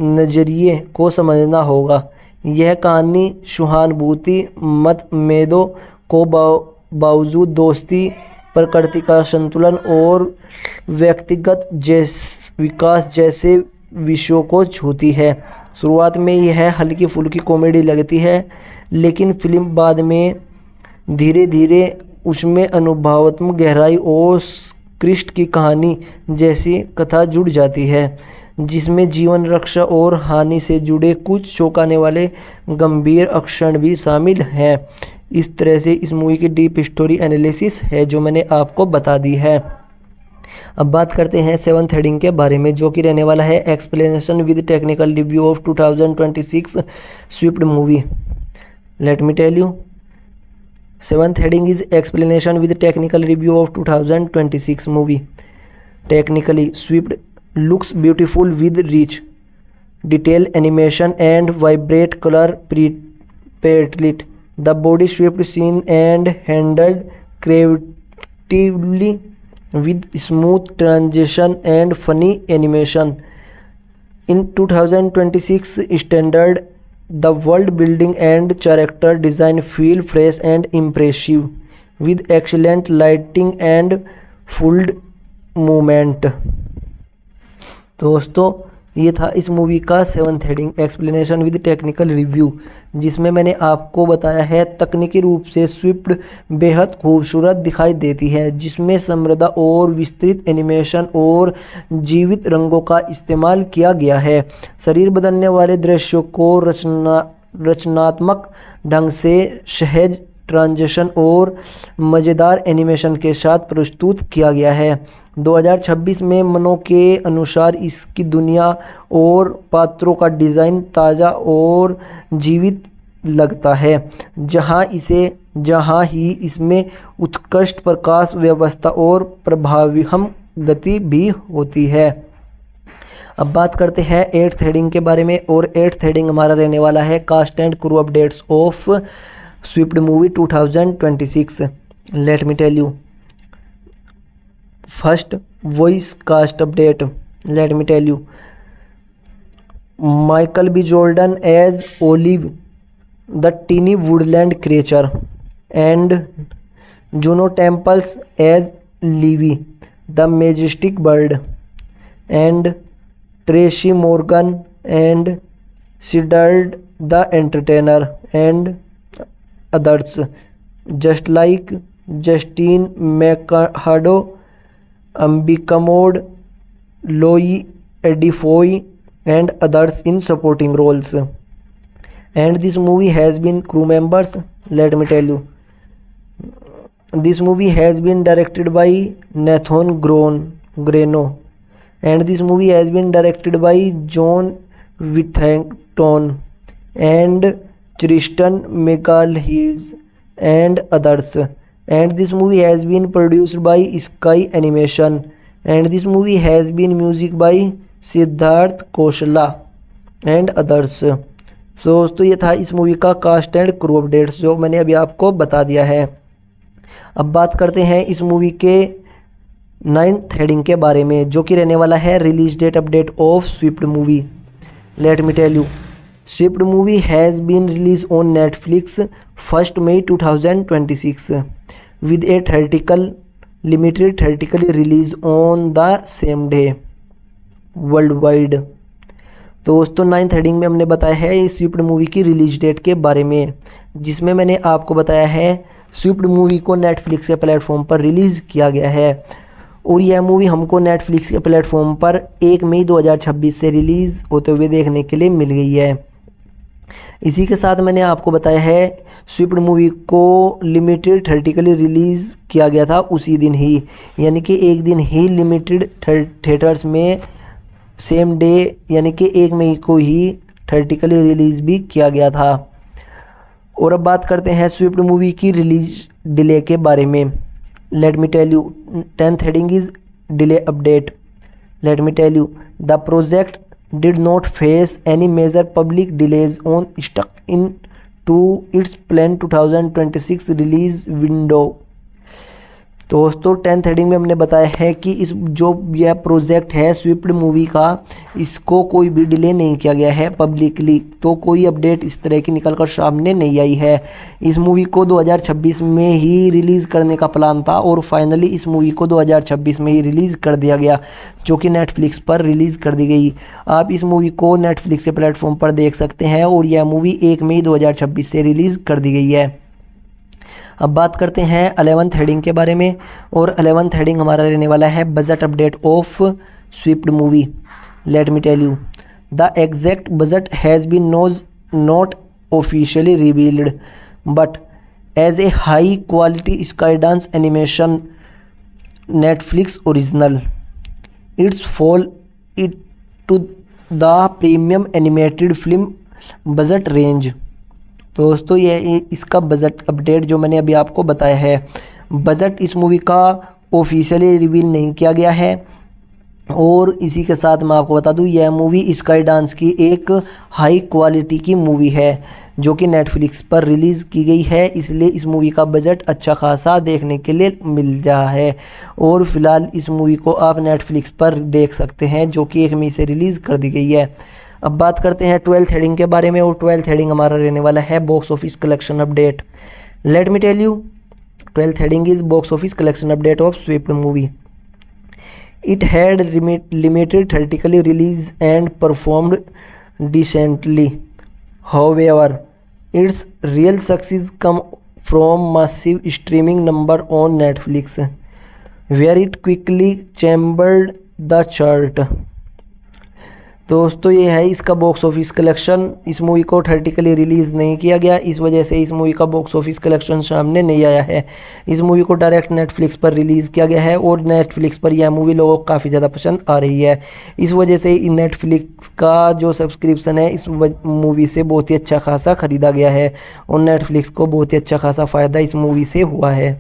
नज़रिए को समझना होगा. यह कहानी सहानुभूति मतभेदों को बावजूद दोस्ती, प्रकृति का संतुलन और व्यक्तिगत विकास जैसे विषयों को छूती है. शुरुआत में यह हल्की फुल्की कॉमेडी लगती है, लेकिन फिल्म बाद में धीरे धीरे उसमें अनुभवात्मक गहराई और क्रिस्ट की कहानी जैसी कथा जुड़ जाती है, जिसमें जीवन रक्षा और हानि से जुड़े कुछ चौंकाने वाले गंभीर अक्षर भी शामिल हैं. इस तरह से इस मूवी की डीप स्टोरी एनालिसिस है जो मैंने आपको बता दी है. अब बात करते हैं सेवंथ हेडिंग के बारे में, जो कि रहने वाला है explanation with technical review of 2026 Swift movie. Let me tell you. Seventh heading is explanation with technical review of 2026 movie. Technically Swift looks beautiful with rich detail animation and vibrant color palette. The body swept seen and handled creatively with smooth transition and funny animation. In 2026 standard, the world building and character design feel fresh and impressive with excellent lighting and fluid movement. दोस्तों ये था इस movie का seventh heading explanation with technical review, जिसमें मैंने आपको बताया है तकनीकी रूप से स्विफ्ट बेहद खूबसूरत दिखाई देती है, जिसमें समृद्ध और विस्तृत एनिमेशन और जीवित रंगों का इस्तेमाल किया गया है. शरीर बदलने वाले दृश्यों को रचनात्मक ढंग से सहज ट्रांजिशन और मज़ेदार एनिमेशन के साथ प्रस्तुत किया गया है. 2026 में मनों के अनुसार इसकी दुनिया और पात्रों का डिज़ाइन ताज़ा और जीवित लगता है, जहाँ ही इसमें उत्कृष्ट प्रकाश व्यवस्था और प्रभावी गति भी होती है. अब बात करते हैं एट्थ हेडिंग के बारे में, और एट्थ हेडिंग हमारा रहने वाला है cast and crew updates of Swift movie 2026. Let me tell you. First voice cast update. Let me tell you. Michael B Jordan as Olive the tiny woodland creature and Juno Temples as Levi the majestic bird and Tracy Morgan and Sidard the entertainer and others, just like Justine Mercado, Ambika Mode, Louis Edifoy and others in supporting roles. And this movie has been crew members. Let me tell you, this movie has been directed by Nathan Greno, and this movie has been directed by John Whittington and Tristan McAleese and others. And this movie has been produced by Sky Animation, and this movie has been music by Siddharth Kaushala and others. So दोस्तों ये था इस movie का cast and crew updates जो मैंने अभी आपको बता दिया है. अब बात करते हैं इस मूवी के 9th हेडिंग के बारे में, जो कि रहने वाला है release date update of Swift movie. Let me tell you. Swift movie has been released on Netflix 1st May 2026 with a theatrical release on the same day worldwide. तो दोस्तों 9th हेडिंग में हमने बताया है इस स्विफ्ट मूवी की release date के बारे में, जिसमें मैंने आपको बताया है स्विफ्ट मूवी को नेटफ्लिक्स के प्लेटफॉर्म पर रिलीज़ किया गया है और यह मूवी हमको नेटफ्लिक्स के प्लेटफॉर्म पर 1 मई 2026 से रिलीज़ होते हुए देखने के लिए मिल गई है। इसी के साथ मैंने आपको बताया है स्विफ्ट मूवी को लिमिटेड थिएटरिकली रिलीज़ किया गया था उसी दिन ही, यानी कि एक दिन ही लिमिटेड थिएटर्स में सेम डे यानी कि 1 मई को ही थिएटरिकली रिलीज़ भी किया गया था। और अब बात करते हैं स्विफ्ट मूवी की रिलीज डिले के बारे में। Let me tell you 10th heading is delay update. Let me tell you the project did not face any major public delays on stuck in to its planned 2026 release window। दोस्तों 10th heading में हमने बताया है कि इस जो यह project है स्विफ्ट मूवी का, इसको कोई भी डिले नहीं किया गया है पब्लिकली, तो कोई अपडेट इस तरह की निकल कर सामने नहीं आई है। इस मूवी को 2026 में ही रिलीज़ करने का प्लान था और फाइनली इस मूवी को 2026 में ही रिलीज़ कर दिया गया, जो कि नेटफ्लिक्स पर रिलीज़ कर दी गई। आप इस मूवी को नेटफ्लिक्स के प्लेटफॉर्म पर देख सकते हैं और यह मूवी 1 मई 2026 से रिलीज़ कर दी गई है। अब बात करते हैं 11th हेडिंग के बारे में, और 11th हेडिंग हमारा रहने वाला है budget update of Swift movie. Let me tell you the exact budget has been not officially revealed but as a high quality Skydance animation Netflix original it's fall it to the premium animated film budget range. दोस्तों ये इसका budget update जो मैंने अभी आपको बताया है, budget इस मूवी का ऑफिशियली रिवील नहीं किया गया है। और इसी के साथ मैं आपको बता दूं यह मूवी स्काई डांस की एक हाई क्वालिटी की मूवी है जो कि नेटफ्लिक्स पर रिलीज़ की गई है, इसलिए इस मूवी का बजट अच्छा खासा देखने के लिए मिल रहा है। और फिलहाल इस मूवी को आप नेटफ्लिक्स पर देख सकते हैं जो कि 1 मई से रिलीज़ कर दी गई है। अब बात करते हैं 12th हेडिंग के बारे में, और 12th हेडिंग हमारा रहने वाला है box office collection update. Let me tell you 12th heading is box office collection update of Swift movie. It had limited theatrically release and performed decently, however its real success come from massive streaming number on Netflix, where it quickly chambered the chart। दोस्तों ये है इसका box office collection. इस movie को theatrically release नहीं किया गया, इस वजह से इस मूवी का बॉक्स ऑफिस कलेक्शन सामने नहीं आया है। इस मूवी को डायरेक्ट नेटफ्लिक्स पर रिलीज़ किया गया है और नेटफ्लिक्स पर यह मूवी लोगों को काफ़ी ज़्यादा पसंद आ रही है। इस वजह से नेटफ्लिक्स का जो सब्सक्रिप्शन है इस मूवी से बहुत ही अच्छा खासा ख़रीदा गया है और नेटफ्लिक्स को बहुत ही अच्छा खासा फ़ायदा इस मूवी से हुआ है।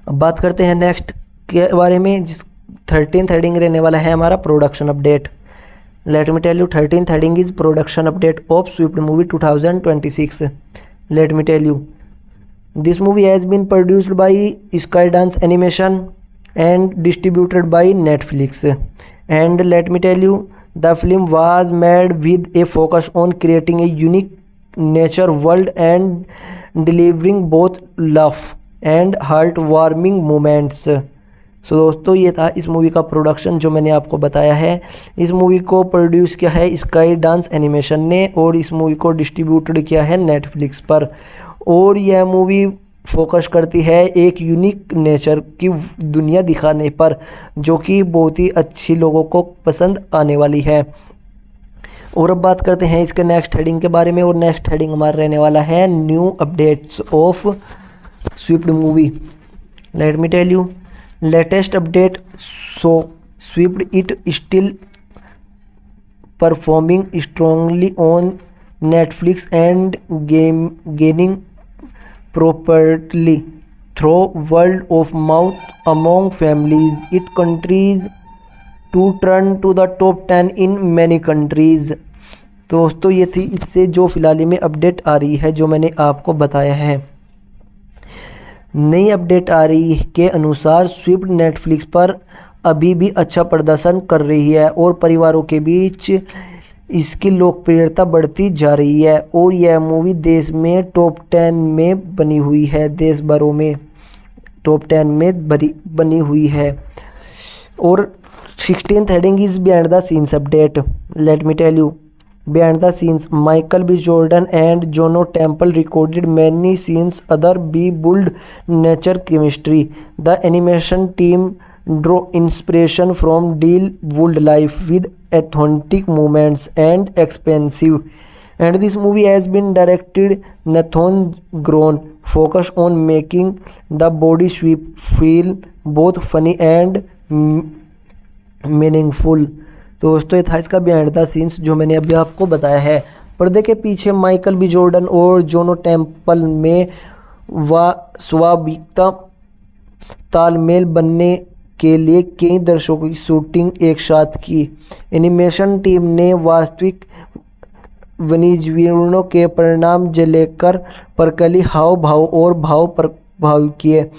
अब बात करते हैं नेक्स्ट के बारे में, जिस 13th हेडिंग रहने वाला है हमारा production update. Let me tell you 13th heading is production update of Swift movie 2026। Let me tell you this movie has been produced by Skydance animation and distributed by Netflix. And let me tell you the film was made with a focus on creating a unique nature world and delivering both love and heart warming moments. So दोस्तों ये था इस movie का production जो मैंने आपको बताया है। इस मूवी को प्रोड्यूस किया है स्काई डांस एनिमेशन ने और इस मूवी को डिस्ट्रीब्यूटेड किया है नेटफ्लिक्स पर। और यह मूवी फोकस करती है एक यूनिक नेचर की दुनिया दिखाने पर, जो कि बहुत ही अच्छी लोगों को पसंद आने वाली है। और अब बात करते हैं इसके नेक्स्ट हेडिंग के बारे में, और नेक्स्ट हेडिंग हमारा रहने वाला है new updates of Swift movie. Let me tell you latest update so Swift it still performing strongly on Netflix and gaining properly through word of mouth among families. It continues to turn to the top 10 in many countries। दोस्तों ये थी इससे जो फिलहाल में update आ रही है जो मैंने आपको बताया है। नई अपडेट आ रही के अनुसार स्विफ्ट नेटफ्लिक्स पर अभी भी अच्छा प्रदर्शन कर रही है और परिवारों के बीच इसकी लोकप्रियता बढ़ती जा रही है। और यह मूवी देश में टॉप 10 में बनी हुई है, देश भरों में टॉप 10 में बनी हुई है। और 16th heading is behind the scenes update. Let me tell you Behind the scenes, Michael B. Jordan and Juno Temple recorded many scenes other be build nature chemistry. The animation team drew inspiration from real world life with authentic movements and expensive. And this movie has been directed Nathan Groen, focused on making the body sweep feel both funny and meaningful. तो दोस्तों ये था इसका behind the scenes जो मैंने अभी आपको बताया है। पर्दे के पीछे माइकल बी जॉर्डन और जोनो टेम्पल में स्वाभाविकता तालमेल बनने के लिए कई दर्शकों की शूटिंग एक साथ की। एनिमेशन टीम ने वास्तविक वन्यजीवों के परिणाम लेकर प्रकृति हाव भाव और भाव प्रभावित किए।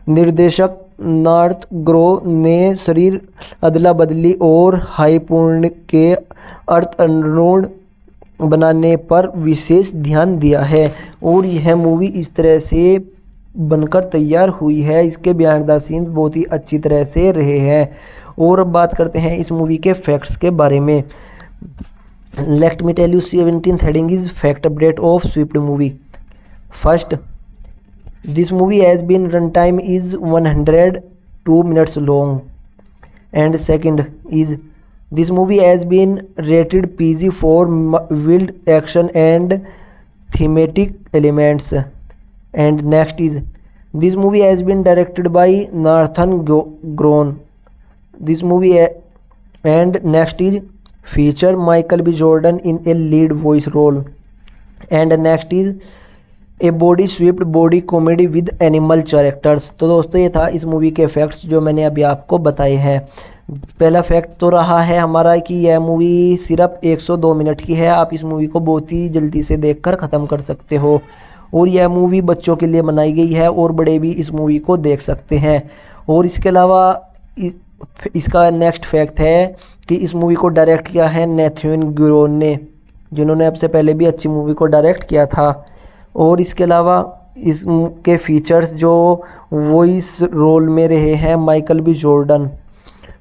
निर्देशक नॉर्थ ग्रो ने शरीर अदला बदली और हाइपूर्ण के अर्थ अनुरूण बनाने पर विशेष ध्यान दिया है और यह मूवी इस तरह से बनकर तैयार हुई है। इसके बिहाइंड द सीन्स बहुत ही अच्छी तरह से रहे हैं। और अब बात करते हैं इस मूवी के फैक्ट्स के बारे में। Let me tell you 17th heading is fact update of Swift movie. First, this movie has been runtime is 102 minutes long. And second is this movie has been rated PG for wild action and thematic elements. And next is this movie has been directed by Nathan Groen. This movie and next is feature Michael B. Jordan in a lead voice role. And next is a body swept body comedy with animal characters. तो दोस्तों ये था इस movie के facts जो मैंने अभी आपको बताए हैं। पहला फैक्ट तो रहा है हमारा कि यह मूवी सिर्फ 102 मिनट की है। आप इस मूवी को बहुत ही जल्दी से देखकर ख़त्म कर सकते हो और यह मूवी बच्चों के लिए बनाई गई है और बड़े भी इस मूवी को देख सकते हैं। और इसके अलावा इसका नेक्स्ट फैक्ट है कि इस मूवी को डायरेक्ट किया है नैथन ग्रोन ने, जिन्होंने अब से पहले भी अच्छी मूवी को डायरेक्ट किया था। और इसके अलावा इसके फीचर्स जो वॉइस रोल में रहे हैं माइकल बी जॉर्डन,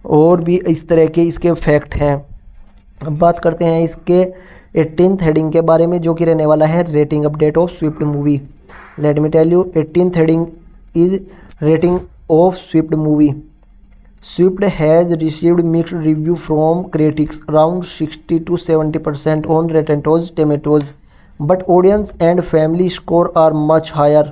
और भी इस तरह के इसके फैक्ट हैं। अब बात करते हैं इसके 18th हेडिंग के बारे में जो कि रहने वाला है rating update of Swift movie. Let me tell you 18th heading is rating of Swift movie. Swift has received mixed review from critics, around 60 to 70% on Rotten Tomatoes, but audience and family score are much higher.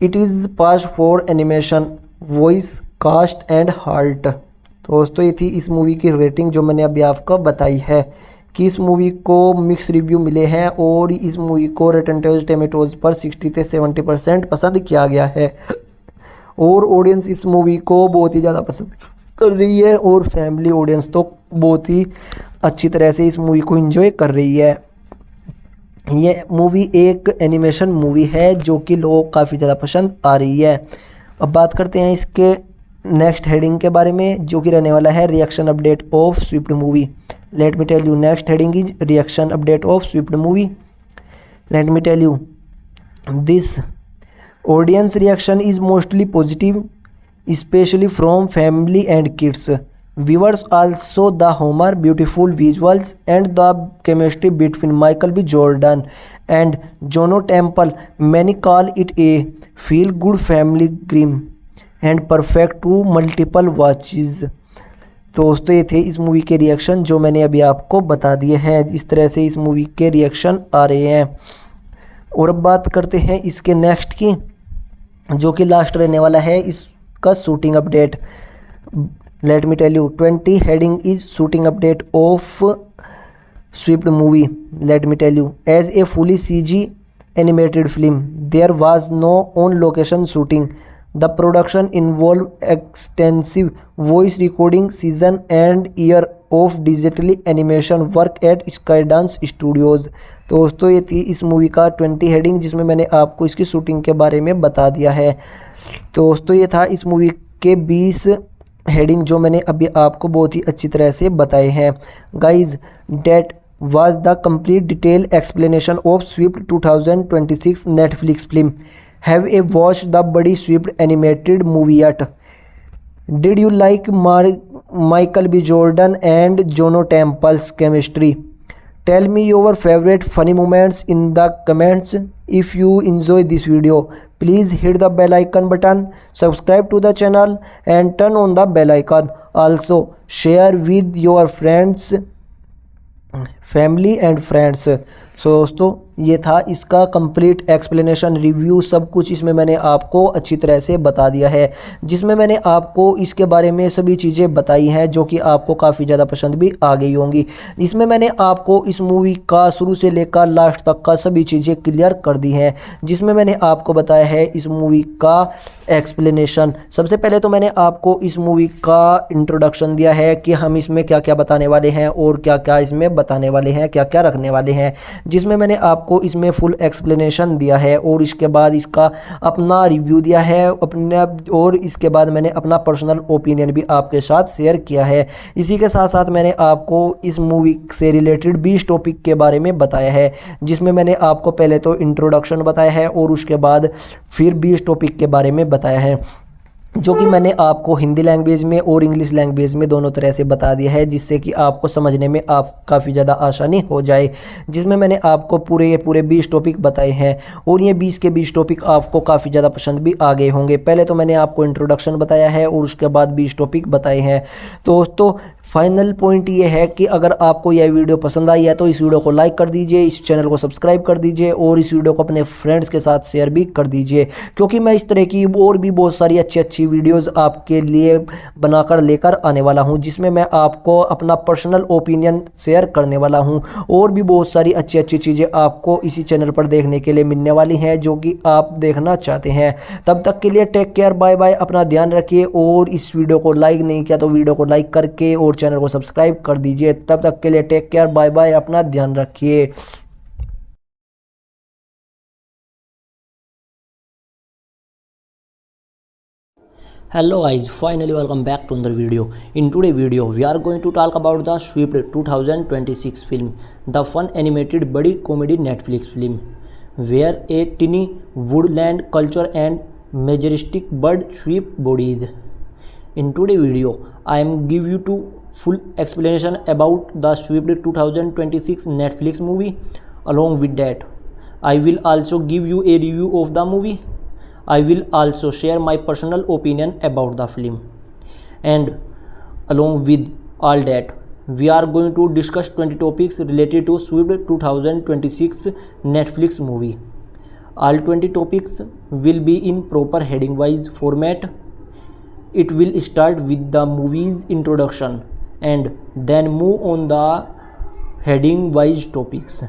It is passed for animation, voice, cast and heart. तो दोस्तों ये थी इस movie की rating जो मैंने अभी आपको बताई है कि इस मूवी को मिक्स रिव्यू मिले हैं और इस मूवी को Rotten Tomatoes पर 60 से 70% पसंद किया गया है और ऑडियंस इस मूवी को बहुत ही ज़्यादा पसंद कर रही है और फैमिली ऑडियंस तो बहुत ही अच्छी तरह से इस मूवी को एंजॉय कर रही है। ये मूवी एक एनिमेशन मूवी है जो कि लोगों को काफ़ी ज़्यादा पसंद आ रही है। अब बात करते हैं इसके नेक्स्ट हेडिंग के बारे में जो कि रहने वाला है reaction update of Swift movie. Let me tell you next heading is reaction update of Swift movie. Let me tell you this audience reaction is mostly positive, especially from family and kids. Viewers also the humor, beautiful visuals and the chemistry between Michael B. Jordan and Juno Temple. Many call it a feel-good family grim and perfect to multiple watches. तो दोस्तों ये थे इस movie के reaction जो मैंने अभी आपको बता दिए हैं। इस तरह से इस मूवी के रिएक्शन आ रहे हैं। और अब बात करते हैं इसके नेक्स्ट की जो कि लास्ट रहने वाला है इसका shooting update. Let me tell you 20 heading is shooting update of Swift movie. Let me tell you as a fully CG animated film there was no on location shooting. The production involve extensive voice recording season and year of digitally animation work at Skydance studios. तो दोस्तों ये थी इस movie का 20 heading जिसमें मैंने आपको इसकी शूटिंग के बारे में बता दिया है। तो दोस्तों ये था इस मूवी के 20 हेडिंग जो मैंने अभी आपको बहुत ही अच्छी तरह से बताए हैं। Guys that was the complete detail explanation of Swift 2026 Netflix film. Have a watch the बड़ी Swift animated movie at. Did you like Michael B. Jordan and Juno Temple's chemistry? Tell me your favorite funny moments in the comments. If you enjoy this video, please hit the bell icon button, subscribe to the channel and turn on the bell icon. Also share with your friends, family and friends. So दोस्तों ये था इसका complete explanation review, सब कुछ इसमें मैंने आपको अच्छी तरह से बता दिया है, जिसमें मैंने आपको इसके बारे में सभी चीज़ें बताई हैं जो कि आपको काफ़ी ज़्यादा पसंद भी आ गई होंगी। इसमें मैंने आपको इस मूवी का शुरू से लेकर लास्ट तक का सभी चीज़ें क्लियर कर दी हैं, जिसमें मैंने आपको बताया है इस मूवी का एक्सप्लेनेशन। सबसे पहले तो मैंने आपको इस मूवी का इंट्रोडक्शन दिया है कि हम इसमें क्या क्या बताने वाले हैं और क्या क्या इसमें बताने वाले हैं, क्या क्या रखने वाले हैं, जिसमें मैंने आपको इसमें फुल एक्सप्लेनेशन दिया है और इसके बाद इसका अपना रिव्यू दिया है अपने, और इसके बाद मैंने अपना पर्सनल ओपिनियन भी आपके साथ शेयर किया है। इसी के साथ साथ मैंने आपको इस मूवी से रिलेटेड 20 टॉपिक के बारे में बताया है, जिसमें मैंने आपको पहले तो इंट्रोडक्शन बताया है और उसके बाद फिर 20 टॉपिक के बारे में बताया है, जो कि मैंने आपको हिंदी लैंग्वेज में और इंग्लिश लैंग्वेज में दोनों तरह से बता दिया है, जिससे कि आपको समझने में आप काफ़ी ज़्यादा आसानी हो जाए। जिसमें मैंने आपको पूरे 20 टॉपिक बताए हैं और ये 20 के 20 टॉपिक आपको काफ़ी ज़्यादा पसंद भी आ गए होंगे। पहले तो मैंने आपको इंट्रोडक्शन बताया है और उसके बाद 20 टॉपिक बताए हैं। तो दोस्तों फाइनल पॉइंट ये है कि अगर आपको यह वीडियो पसंद आई है तो इस वीडियो को लाइक कर दीजिए, इस चैनल को सब्सक्राइब कर दीजिए और इस वीडियो को अपने फ्रेंड्स के साथ शेयर भी कर दीजिए, क्योंकि मैं इस तरह की और भी बहुत सारी अच्छी वीडियोस आपके लिए बनाकर लेकर आने वाला हूं, जिसमें मैं आपको अपना पर्सनल ओपिनियन शेयर करने वाला हूं और भी बहुत सारी अच्छी चीज़ें आपको इसी चैनल पर देखने के लिए मिलने वाली हैं जो कि आप देखना चाहते हैं। तब तक के लिए टेक केयर, बाय बाय, अपना ध्यान रखिए और इस वीडियो को लाइक नहीं किया तो वीडियो को लाइक करके और चैनल को सब्सक्राइब कर दीजिए। तब तक के लिए टेक केयर, बाय बाय, अपना ध्यान रखिए। Hello guys, finally welcome back to another video. In today's video we are going to talk about the Swift 2026 film, the fun animated buddy comedy Netflix film where a tiny woodland culture and majestic bird sweep bodies. In today's video I am give you to full explanation about the Swift 2026 Netflix movie. Along with that I will also give you a review of the movie. I will also share my personal opinion about the film, and along with all that we are going to discuss 20 topics related to Swift 2026 Netflix movie. All 20 topics will be in proper heading wise format. It will start with the movie's introduction and then move on the heading wise topics.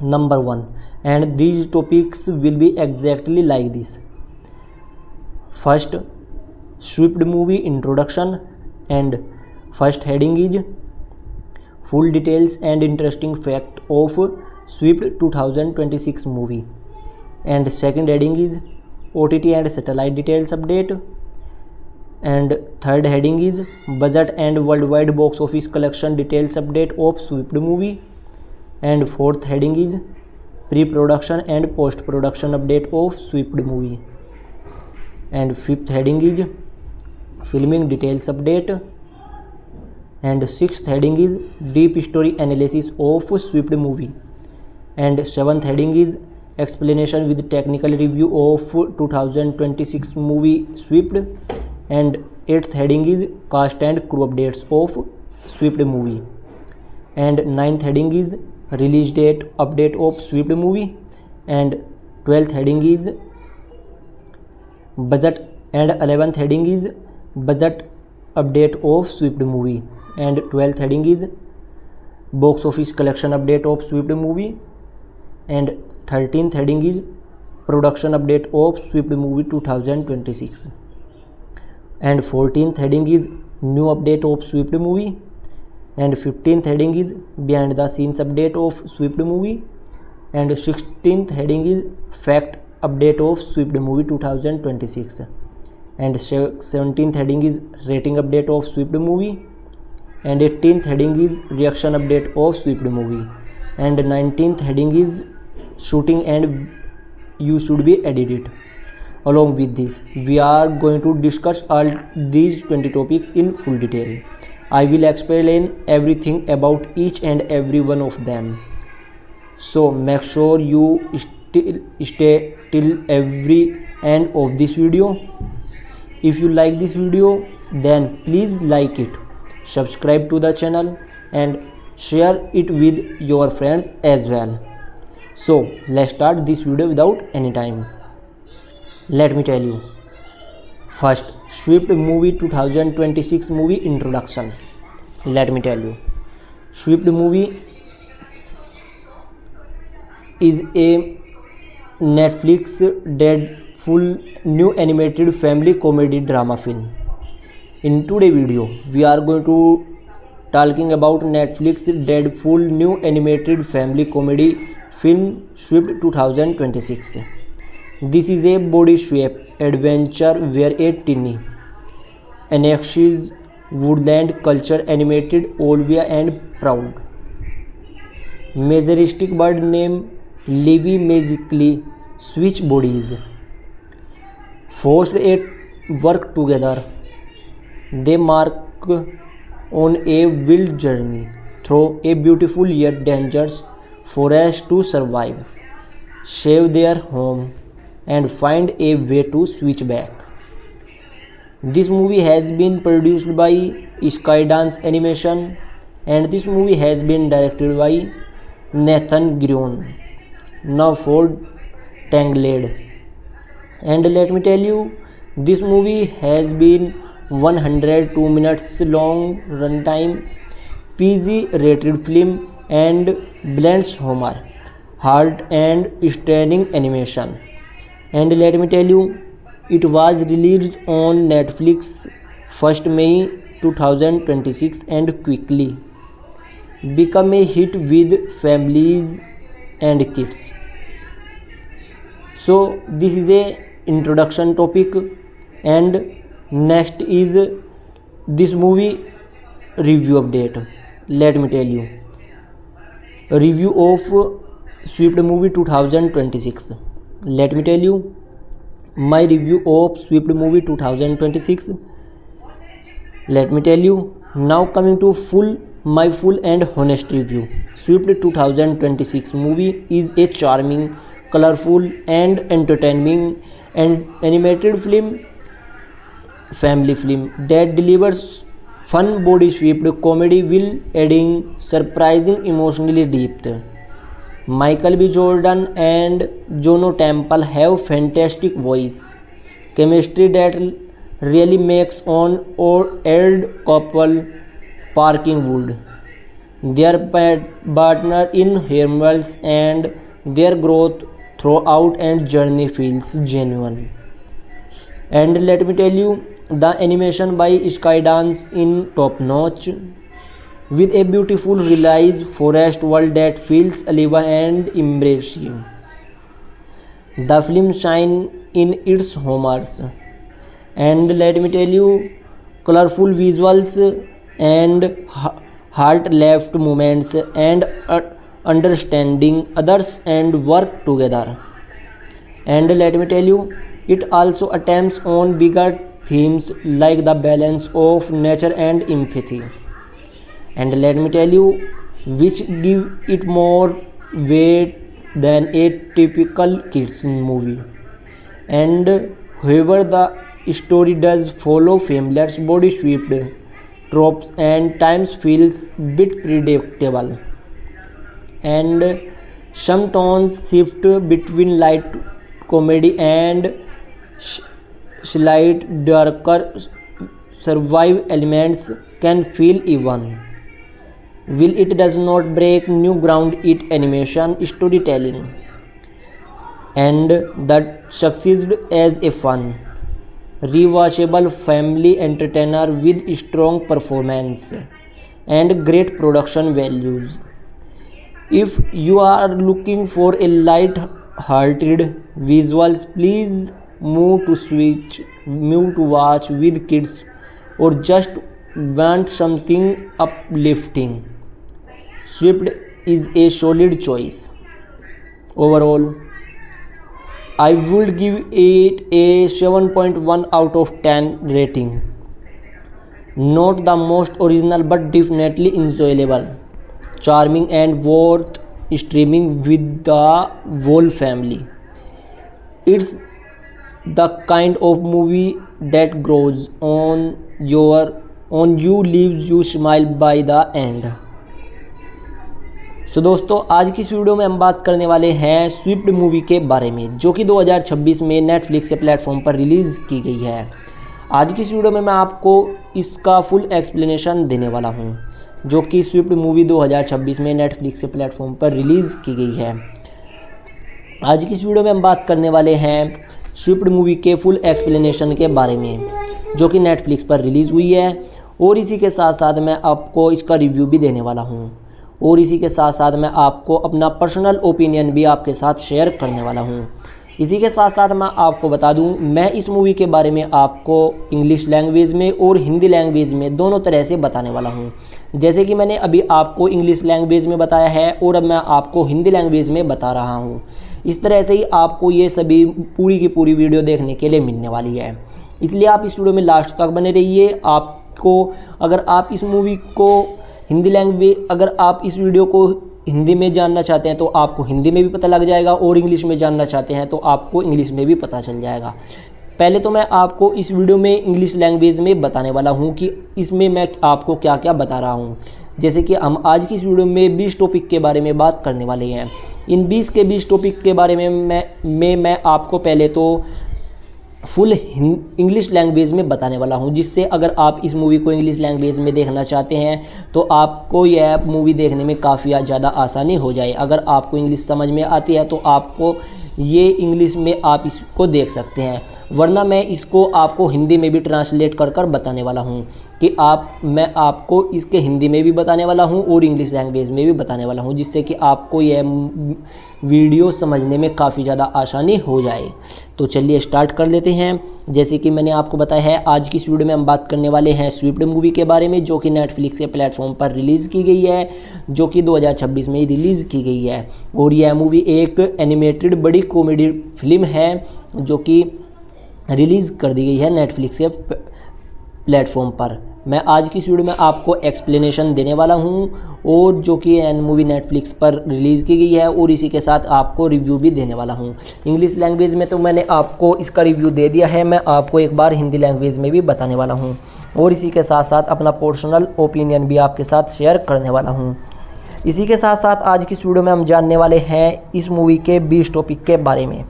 Number 1, and these topics will be exactly like this. First, Swift movie introduction, and first heading is full details and interesting fact of Swift 2026 movie, and second heading is OTT and satellite details update, and third heading is budget and worldwide box office collection details update of Swift movie, and fourth heading is pre-production and post-production update of Swift movie, and fifth heading is filming details update, and sixth heading is deep story analysis of Swift movie, and seventh heading is explanation with technical review of 2026 movie Swift, and eighth heading is cast and crew updates of Swift movie, and ninth heading is release date update of Swift movie, and 12th heading is budget, and 11th heading is budget update of Swift movie, and 12th heading is box office collection update of Swift movie, and 13th heading is production update of Swift movie 2026, and 14th heading is new update of Swift movie, and 15th heading is behind the scenes update of Swift movie, and 16th heading is fact update of Swift movie 2026, and 17th heading is rating update of Swift movie, and 18th heading is reaction update of Swift movie, and 19th heading is shooting and you should be edited. Along with this we are going to discuss all these 20 topics in full detail. I will explain everything about each and every one of them. So make sure you stay till every end of this video. If you like this video, then please like it, subscribe to the channel and share it with your friends as well. So let's start this video without any time. Let me tell you. First, Swift Movie 2026 movie introduction. Let me tell you. Swift Movie is a Netflix deadful new animated family comedy drama film. In today's video, we are going to talking about Netflix deadful new animated family comedy film Swift 2026. This is a body sweep adventure where a teeny annexes woodland culture animated Olivia and proud majestic bird named Livy magically switch bodies. Forced to work together, they mark on a wild journey through a beautiful yet dangerous forest to survive, save their home, and find a way to switch back. This movie has been produced by Skydance Animation, and this movie has been directed by Nathan Grion, now for Tangled. And let me tell you, this movie has been 102 minutes long runtime, PG rated film, and blends humor, heart, and stunning animation. And let me tell you, it was released on Netflix 1st May 2026 and quickly became a hit with families and kids. So this is a introduction topic, and next is this movie review update. Let me tell you, a review of Swift Movie 2026. Let me tell you my review of Swift Movie 2026. Let me tell you now, coming to my full and honest review. Swift 2026 movie is a charming, colorful, and entertaining and animated family film that delivers fun body swept comedy while adding surprising emotionally depth. Michael B. Jordan and Juno Temple have fantastic voice chemistry that really makes on or aired couple Parking Wood their partner in Hermels, and their growth throughout and journey feels genuine. And let me tell you, the animation by Skydance in top notch, with a beautiful realized forest world that feels alive and immersive. The film shines in its humors, and let me tell you, colorful visuals and heart-left moments and understanding others and work together. And let me tell you, it also attempts on bigger themes like the balance of nature and empathy. And let me tell you, which give it more weight than a typical kids movie. And however, the story does follow familiar body swept tropes and times feels bit predictable. And some tones shift between light comedy and slight darker survive elements can feel even. Will it does not break new ground it animation storytelling, and that succeeds as a fun, rewatchable family entertainer with strong performance and great production values. If you are looking for a light-hearted visuals, please move to watch with kids, or just want something uplifting. Swift is a solid choice. Overall, I would give it a 7.1 out of 10 rating. Not the most original but definitely enjoyable, charming and worth streaming with the whole family. It's the kind of movie that grows on you, leaves you smile by the end. सो दोस्तों, आज की इस video में हम बात करने वाले हैं स्विफ्ट मूवी के बारे में, जो कि 2026 में नेटफ्लिक्स के प्लेटफॉर्म पर रिलीज़ की गई है। आज की इस वीडियो में मैं आपको इसका फुल एक्सप्लेनेशन देने वाला हूं, जो कि स्विफ्ट मूवी 2026 में नेटफ्लिक्स के प्लेटफॉर्म पर रिलीज़ की गई है। आज की इस वीडियो में हम बात करने वाले हैं स्विफ्ट मूवी के फुल एक्सप्लेनेशन के बारे में, जो कि नेटफ्लिक्स पर रिलीज़ हुई है, और इसी के साथ साथ मैं आपको इसका रिव्यू भी देने वाला हूं, और इसी के साथ साथ मैं आपको अपना पर्सनल ओपिनियन भी आपके साथ शेयर करने वाला हूं। इसी के साथ साथ मैं आपको बता दूं, मैं इस मूवी के बारे में आपको इंग्लिश लैंग्वेज में और हिंदी लैंग्वेज में दोनों तरह से बताने वाला हूं। जैसे कि मैंने अभी आपको इंग्लिश लैंग्वेज में बताया है और अब मैं आपको हिंदी लैंग्वेज में बता रहा हूं। इस तरह से ही आपको ये सभी पूरी की पूरी वीडियो देखने के लिए मिलने वाली है, इसलिए आप इस वीडियो में लास्ट तक बने रहिए। आपको अगर आप इस मूवी को हिंदी लैंग्वेज, अगर आप इस वीडियो को हिंदी में जानना चाहते हैं तो आपको हिंदी में भी पता लग जाएगा, और इंग्लिश में जानना चाहते हैं तो आपको इंग्लिश में भी पता चल जाएगा। पहले तो मैं आपको इस वीडियो में इंग्लिश लैंग्वेज में बताने वाला हूं कि इसमें मैं आपको क्या क्या बता रहा हूं। जैसे कि हम आज की इस वीडियो में 20 टॉपिक के बारे में बात करने वाले हैं। इन 20 टॉपिक के बारे में मैं आपको पहले तो फुल इंग्लिश लैंग्वेज में बताने वाला हूं, जिससे अगर आप इस मूवी को इंग्लिश लैंग्वेज में देखना चाहते हैं तो आपको यह मूवी देखने में काफ़ी ज़्यादा आसानी हो जाए। अगर आपको इंग्लिश समझ में आती है तो आपको ये इंग्लिश में आप इसको देख सकते हैं, वरना मैं इसको आपको हिंदी में भी ट्रांसलेट कर बताने वाला हूं कि मैं आपको इसके हिंदी में भी बताने वाला हूं और इंग्लिश लैंग्वेज में भी बताने वाला हूं, जिससे कि आपको यह वीडियो समझने में काफ़ी ज़्यादा आसानी हो जाए। तो चलिए स्टार्ट कर लेते हैं। जैसे कि मैंने आपको बताया है, आज की इस वीडियो में हम बात करने वाले हैं स्विफ्ट मूवी के बारे में, जो कि नेटफ्लिक्स के प्लेटफॉर्म पर रिलीज़ की गई है, जो कि 2026 में रिलीज़ की गई है। और यह मूवी एक एनिमेटेड बड़ी कॉमेडी फिल्म है, जो कि रिलीज़ कर दी गई है नेटफ्लिक्स के प्लेटफॉर्म पर। मैं आज की इस वीडियो में आपको एक्सप्लेनेशन देने वाला हूं, और जो कि मूवी नेटफ्लिक्स पर रिलीज़ की गई है, और इसी के साथ आपको रिव्यू भी देने वाला हूं। इंग्लिश लैंग्वेज में तो मैंने आपको इसका रिव्यू दे दिया है, मैं आपको एक बार हिंदी लैंग्वेज में भी बताने वाला हूं, और इसी के साथ साथ अपना पर्सनल ओपिनियन भी आपके साथ शेयर करने वाला हूँ। इसी के साथ साथ आज की इस वीडियो में हम जानने वाले हैं इस मूवी के 20 टॉपिक के बारे में।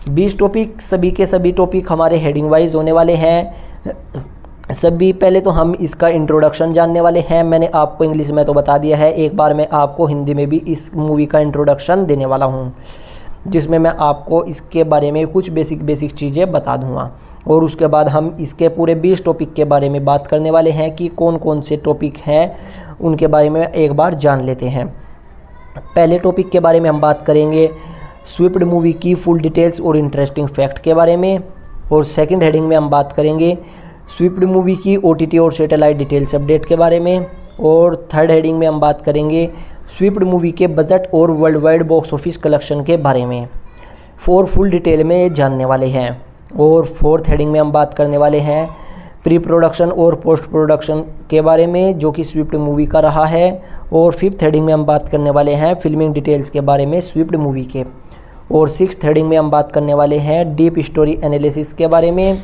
20 टॉपिक, सभी के सभी टॉपिक हमारे हेडिंग वाइज होने वाले हैं। सभी पहले तो हम इसका इंट्रोडक्शन जानने वाले हैं। मैंने आपको इंग्लिश में तो बता दिया है, एक बार मैं आपको हिंदी में भी इस मूवी का इंट्रोडक्शन देने वाला हूं, जिसमें मैं आपको इसके बारे में कुछ बेसिक चीज़ें बता दूंगा, और उसके बाद हम इसके पूरे 20 टॉपिक के बारे में बात करने वाले हैं कि कौन कौन से टॉपिक हैं, उनके बारे में एक बार जान लेते हैं। पहले टॉपिक के बारे में हम बात करेंगे स्विफ्ट मूवी की फुल डिटेल्स और इंटरेस्टिंग फैक्ट के बारे में, और सेकंड हेडिंग में हम बात करेंगे स्विफ्ट मूवी की OTT और सैटेलाइट डिटेल्स अपडेट के बारे में, और थर्ड हेडिंग में हम बात करेंगे स्विफ्ट मूवी के बजट और world wide box office collection के बारे में, फुल डिटेल में जानने वाले हैं। और फोर्थ हेडिंग में हम बात करने वाले हैं प्री प्रोडक्शन और पोस्ट प्रोडक्शन के बारे में, जो कि स्विफ्ट मूवी का रहा है। और फिफ्थ हेडिंग में हम बात करने वाले हैं फिल्मिंग डिटेल्स के बारे में स्विफ्ट मूवी के। और सिक्स्थ हेडिंग में हम बात करने वाले हैं डीप स्टोरी एनालिसिस के बारे में।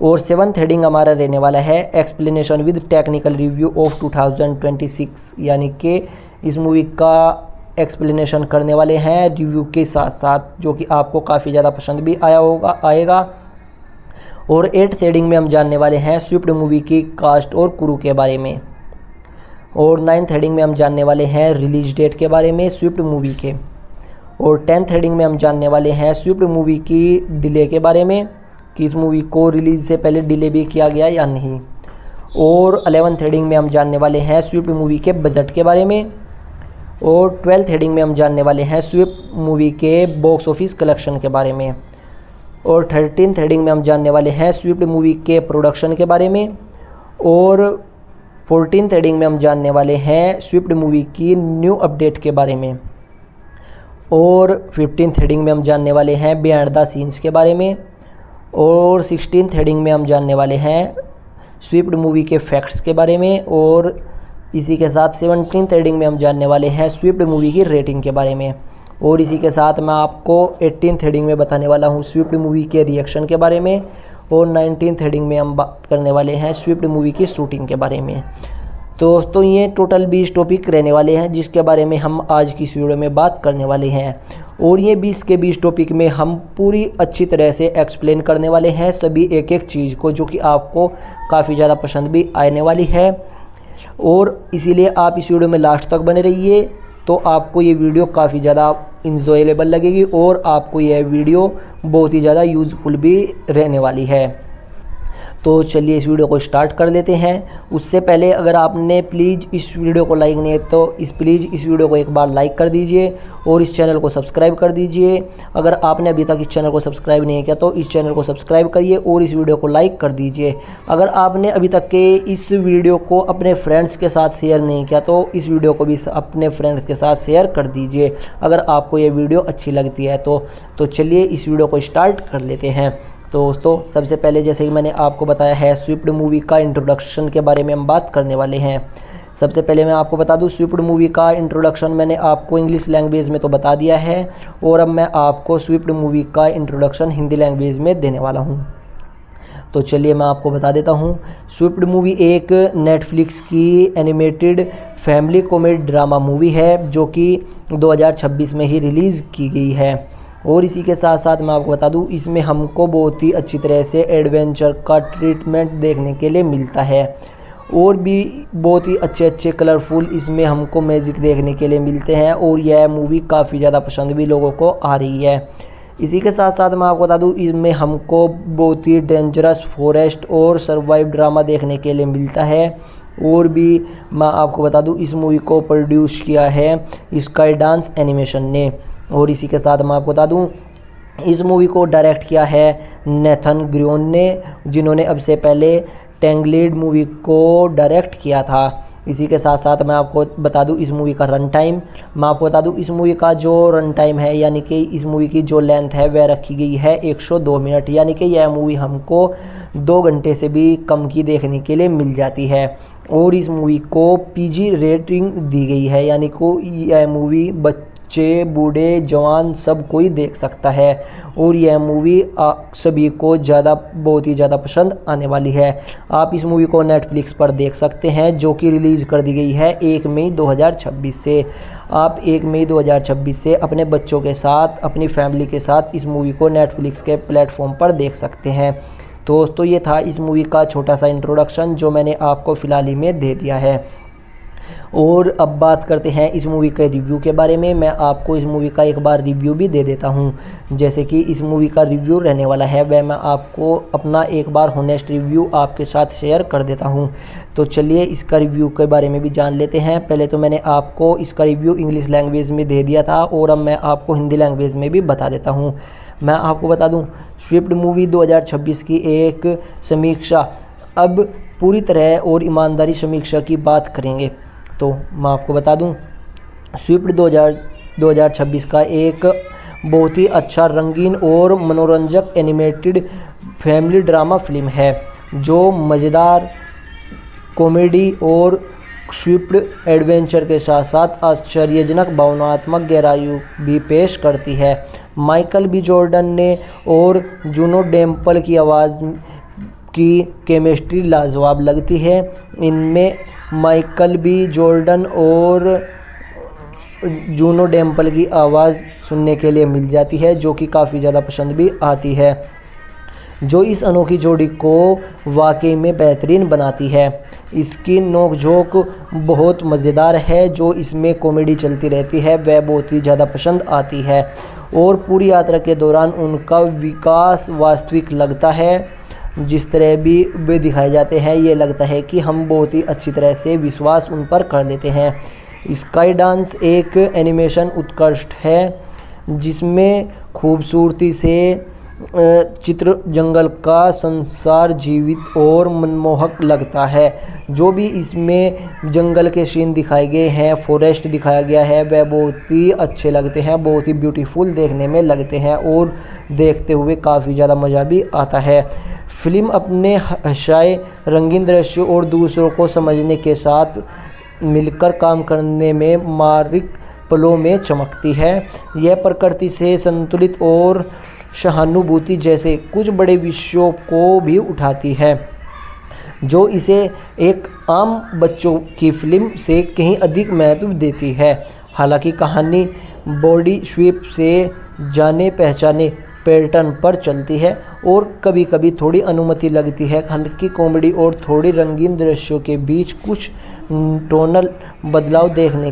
और सेवन्थ हेडिंग हमारा रहने वाला है explanation with technical review of 2026, यानी कि इस मूवी का एक्सप्लेनेशन करने वाले हैं रिव्यू के साथ साथ, जो कि आपको काफ़ी ज़्यादा पसंद भी आएगा। और एट्थ हेडिंग में हम जानने वाले हैं स्विफ्ट मूवी की कास्ट और क्रू के बारे में। और नाइन्थ हेडिंग में हम जानने वाले हैं रिलीज डेट के बारे में स्विफ्ट मूवी के। और 10th हेडिंग में हम जानने वाले हैं स्विफ्ट मूवी की डिले के बारे में, कि इस मूवी को रिलीज़ से पहले डिले भी किया गया या नहीं। और 11th हेडिंग में हम जानने वाले हैं स्विफ्ट मूवी के बजट के बारे में। और 12th हेडिंग में हम जानने वाले हैं स्विफ्ट मूवी के बॉक्स ऑफिस कलेक्शन के बारे में। और 13th हेडिंग में हम जानने वाले हैं स्विफ्ट मूवी के प्रोडक्शन के बारे में। और 14th हेडिंग में हम जानने वाले हैं स्विफ्ट मूवी की न्यू अपडेट के बारे में। और 15th हेडिंग में हम जानने वाले हैं बिहाइंड द सीन्स के बारे में। और 16th हेडिंग में हम जानने वाले हैं स्विफ्ट मूवी के फैक्ट्स के बारे में, और इसी के साथ 17th हेडिंग में हम जानने वाले हैं स्विफ्ट मूवी की रेटिंग के बारे में, और इसी के साथ मैं आपको 18th हेडिंग में बताने वाला हूँ स्विफ्ट मूवी के रिएक्शन के बारे में, और 19th हेडिंग में हम बात करने वाले हैं स्विफ्ट मूवी की शूटिंग के बारे में। तो ये टोटल 20 टॉपिक रहने वाले हैं जिसके बारे में हम आज की इस वीडियो में बात करने वाले हैं, और ये 20 के 20 टॉपिक में हम पूरी अच्छी तरह से एक्सप्लेन करने वाले हैं सभी एक एक चीज़ को, जो कि आपको काफ़ी ज़्यादा पसंद भी आने वाली है। और इसीलिए आप इस वीडियो में लास्ट तक बने रहिए, तो आपको ये वीडियो काफ़ी ज़्यादा इंजॉयबल लगेगी और आपको यह वीडियो बहुत ही ज़्यादा यूज़फुल भी रहने वाली है। तो चलिए इस वीडियो को स्टार्ट कर लेते हैं। उससे पहले अगर आपने प्लीज़ इस वीडियो को लाइक नहीं है तो प्लीज़ इस वीडियो को एक बार लाइक कर दीजिए और इस चैनल को सब्सक्राइब कर दीजिए। अगर आपने अभी तक इस चैनल को सब्सक्राइब नहीं किया तो इस चैनल को सब्सक्राइब करिए और इस वीडियो को लाइक कर दीजिए। अगर आपने अभी तक के इस वीडियो को अपने फ्रेंड्स के साथ शेयर नहीं किया तो इस वीडियो को भी अपने फ्रेंड्स के साथ शेयर कर दीजिए अगर आपको ये वीडियो अच्छी लगती है तो चलिए इस वीडियो को स्टार्ट कर लेते हैं। तो दोस्तों सबसे पहले जैसे कि मैंने आपको बताया है स्विफ्ट मूवी का इंट्रोडक्शन के बारे में हम बात करने वाले हैं। सबसे पहले मैं आपको बता दूं स्विफ्ट मूवी का इंट्रोडक्शन मैंने आपको इंग्लिश लैंग्वेज में तो बता दिया है, और अब मैं आपको स्विफ्ट मूवी का इंट्रोडक्शन हिंदी लैंग्वेज में देने वाला हूं। तो चलिए मैं आपको बता देता हूं। स्विफ्ट मूवी एक नेटफ्लिक्स की animated family comedy drama movie है जो कि 2026 में ही रिलीज़ की गई है, और इसी के साथ साथ मैं आपको बता दूं इसमें हमको बहुत ही अच्छी तरह से एडवेंचर का ट्रीटमेंट देखने के लिए मिलता है, और भी बहुत ही अच्छे अच्छे कलरफुल इसमें हमको मैजिक देखने के लिए मिलते हैं, और यह मूवी काफ़ी ज़्यादा पसंद भी लोगों को आ रही है। इसी के साथ साथ मैं आपको बता दूं इसमें हमको बहुत ही डेंजरस फॉरेस्ट और सर्वाइव ड्रामा देखने के लिए मिलता है, और भी मैं आपको बता दूं इस मूवी को प्रोड्यूस किया है स्काई डांस एनिमेशन ने, और इसी के साथ मैं आपको बता दूं इस मूवी को डायरेक्ट किया है नेथन ग्रियोन ने, जिन्होंने अब से पहले टैंगलेड मूवी को डायरेक्ट किया था। इसी के साथ साथ मैं आपको बता दूं इस मूवी का रन टाइम, मैं आपको बता दूं इस मूवी का जो रन टाइम है यानी कि इस मूवी की जो लेंथ है वह रखी गई है 102 मिनट, यानी कि यह मूवी हमको 2 घंटे से भी कम की देखने के लिए मिल जाती है, और इस मूवी को PG रेटिंग दी गई है, यानी को यह मूवी बच्चे बूढ़े जवान सब कोई देख सकता है, और यह मूवी सभी को बहुत ही ज़्यादा पसंद आने वाली है। आप इस मूवी को नेटफ्लिक्स पर देख सकते हैं जो कि रिलीज़ कर दी गई है 1 मई 2026 से। आप 1 मई 2026 से अपने बच्चों के साथ अपनी फैमिली के साथ इस मूवी को नेटफ्लिक्स के प्लेटफॉर्म पर देख सकते हैं। तो दोस्तों ये था इस मूवी का छोटा सा इंट्रोडक्शन जो मैंने आपको फ़िलहाल ही में दे दिया है, और अब बात करते हैं इस मूवी के रिव्यू के बारे में। मैं आपको इस मूवी का एक बार रिव्यू भी दे देता हूं। जैसे कि इस मूवी का रिव्यू रहने वाला है वह मैं आपको अपना एक बार होनेस्ट रिव्यू आपके साथ शेयर कर देता हूं। तो चलिए इसका रिव्यू के बारे में भी जान लेते हैं। पहले तो मैंने आपको इसका रिव्यू इंग्लिश लैंग्वेज में दे दिया था, और अब मैं आपको हिंदी लैंग्वेज में भी बता देता हूँ। मैं आपको बता दूँ स्विफ्ट मूवी 2026 की एक समीक्षा, अब पूरी तरह और ईमानदारी समीक्षा की बात करेंगे तो मैं आपको बता दूं स्विफ्ट 2026 का एक बहुत ही अच्छा रंगीन और मनोरंजक एनिमेटेड फैमिली ड्रामा फिल्म है जो मज़ेदार कॉमेडी और स्विफ्ट एडवेंचर के साथ साथ आश्चर्यजनक भावनात्मक गहराई भी पेश करती है। माइकल बी जॉर्डन ने और जूनो डेम्पल की आवाज़ की केमिस्ट्री लाजवाब लगती है। इनमें माइकल बी जॉर्डन और जूनो डेम्पल की आवाज़ सुनने के लिए मिल जाती है जो कि काफ़ी ज़्यादा पसंद भी आती है, जो इस अनोखी जोड़ी को वाकई में बेहतरीन बनाती है। इसकी नोकझोंक बहुत मज़ेदार है, जो इसमें कॉमेडी चलती रहती है वह बहुत ही ज़्यादा पसंद आती है, और पूरी यात्रा के दौरान उनका विकास वास्तविक लगता है। जिस तरह भी वे दिखाए जाते हैं ये लगता है कि हम बहुत ही अच्छी तरह से विश्वास उन पर कर देते हैं। स्काई डांस एक एनिमेशन उत्कृष्ट है जिसमें खूबसूरती से चित्र जंगल का संसार जीवित और मनमोहक लगता है। जो भी इसमें जंगल के सीन दिखाए गए हैं, फॉरेस्ट दिखाया गया है, वह बहुत ही अच्छे लगते हैं, बहुत ही ब्यूटीफुल देखने में लगते हैं और देखते हुए काफ़ी ज़्यादा मज़ा भी आता है। फिल्म अपने हंसाए रंगीन दृश्य और दूसरों को समझने के साथ मिलकर काम करने में मार्मिक पलों में चमकती है। यह प्रकृति से संतुलित और सहानुभूति जैसे कुछ बड़े विषयों को भी उठाती है, जो इसे एक आम बच्चों की फिल्म से कहीं अधिक महत्व देती है। हालांकि कहानी बॉडी स्वीप से जाने पहचाने पैटर्न पर चलती है और कभी कभी थोड़ी अनुमति लगती है। हल्की कॉमेडी और थोड़ी रंगीन दृश्यों के बीच कुछ टोनल बदलाव देखने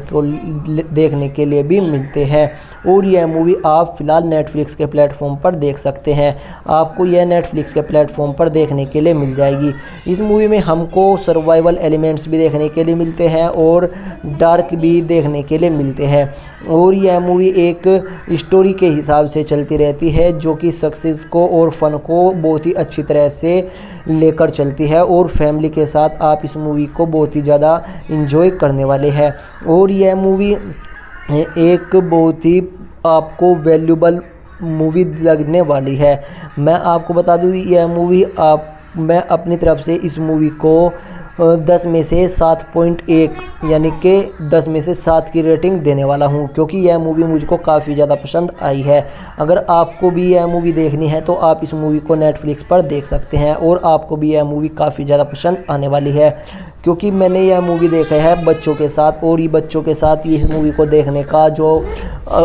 के लिए भी मिलते हैं और यह मूवी आप फ़िलहाल नेटफ्लिक्स के प्लेटफॉर्म पर देख सकते हैं। आपको यह नेटफ्लिक्स के प्लेटफॉर्म पर देखने के लिए मिल जाएगी। इस मूवी में हमको सर्वाइवल एलिमेंट्स भी देखने के लिए मिलते हैं और डार्क भी देखने के लिए मिलते हैं और यह मूवी एक स्टोरी के हिसाब से चलती रहती है, जो कि सक्सेस को और फन को बहुत ही अच्छी तरह से लेकर चलती है और फैमिली के साथ आप इस मूवी को बहुत ही ज़्यादा इंजॉय करने वाले हैं। और यह मूवी एक बहुत ही आपको वैल्यूबल मूवी लगने वाली है। मैं आपको बता दूं, यह मूवी मैं अपनी तरफ से इस मूवी को 10 में से 7.1 यानी कि 10 में से 7 की रेटिंग देने वाला हूं, क्योंकि यह मूवी मुझको काफ़ी ज़्यादा पसंद आई है। अगर आपको भी यह मूवी देखनी है तो आप इस मूवी को नेटफ्लिक्स पर देख सकते हैं और आपको भी यह मूवी काफ़ी ज़्यादा पसंद आने वाली है, क्योंकि मैंने यह मूवी देखा है बच्चों के साथ और ये बच्चों के साथ इस मूवी को देखने का जो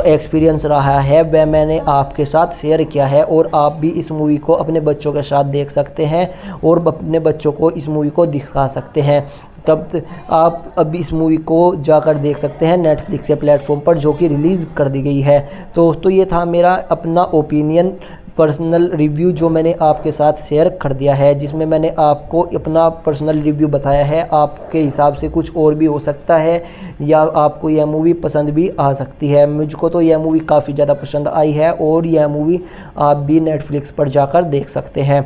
एक्सपीरियंस रहा है वह मैंने आपके साथ शेयर किया है और आप भी इस मूवी को अपने बच्चों के साथ देख सकते हैं और अपने बच्चों को इस मूवी को दिखा सकते हैं। तब आप अभी इस मूवी को जाकर देख सकते हैं नेटफ्लिक्स के प्लेटफॉर्म पर, जो कि रिलीज़ कर दी गई है। तो दोस्तों, ये था मेरा अपना ओपिनियन, पर्सनल रिव्यू जो मैंने आपके साथ शेयर कर दिया है, जिसमें मैंने आपको अपना पर्सनल रिव्यू बताया है। आपके हिसाब से कुछ और भी हो सकता है या आपको यह मूवी पसंद भी आ सकती है। मुझको तो यह मूवी काफ़ी ज़्यादा पसंद आई है और यह मूवी आप भी नेटफ्लिक्स पर जाकर देख सकते हैं।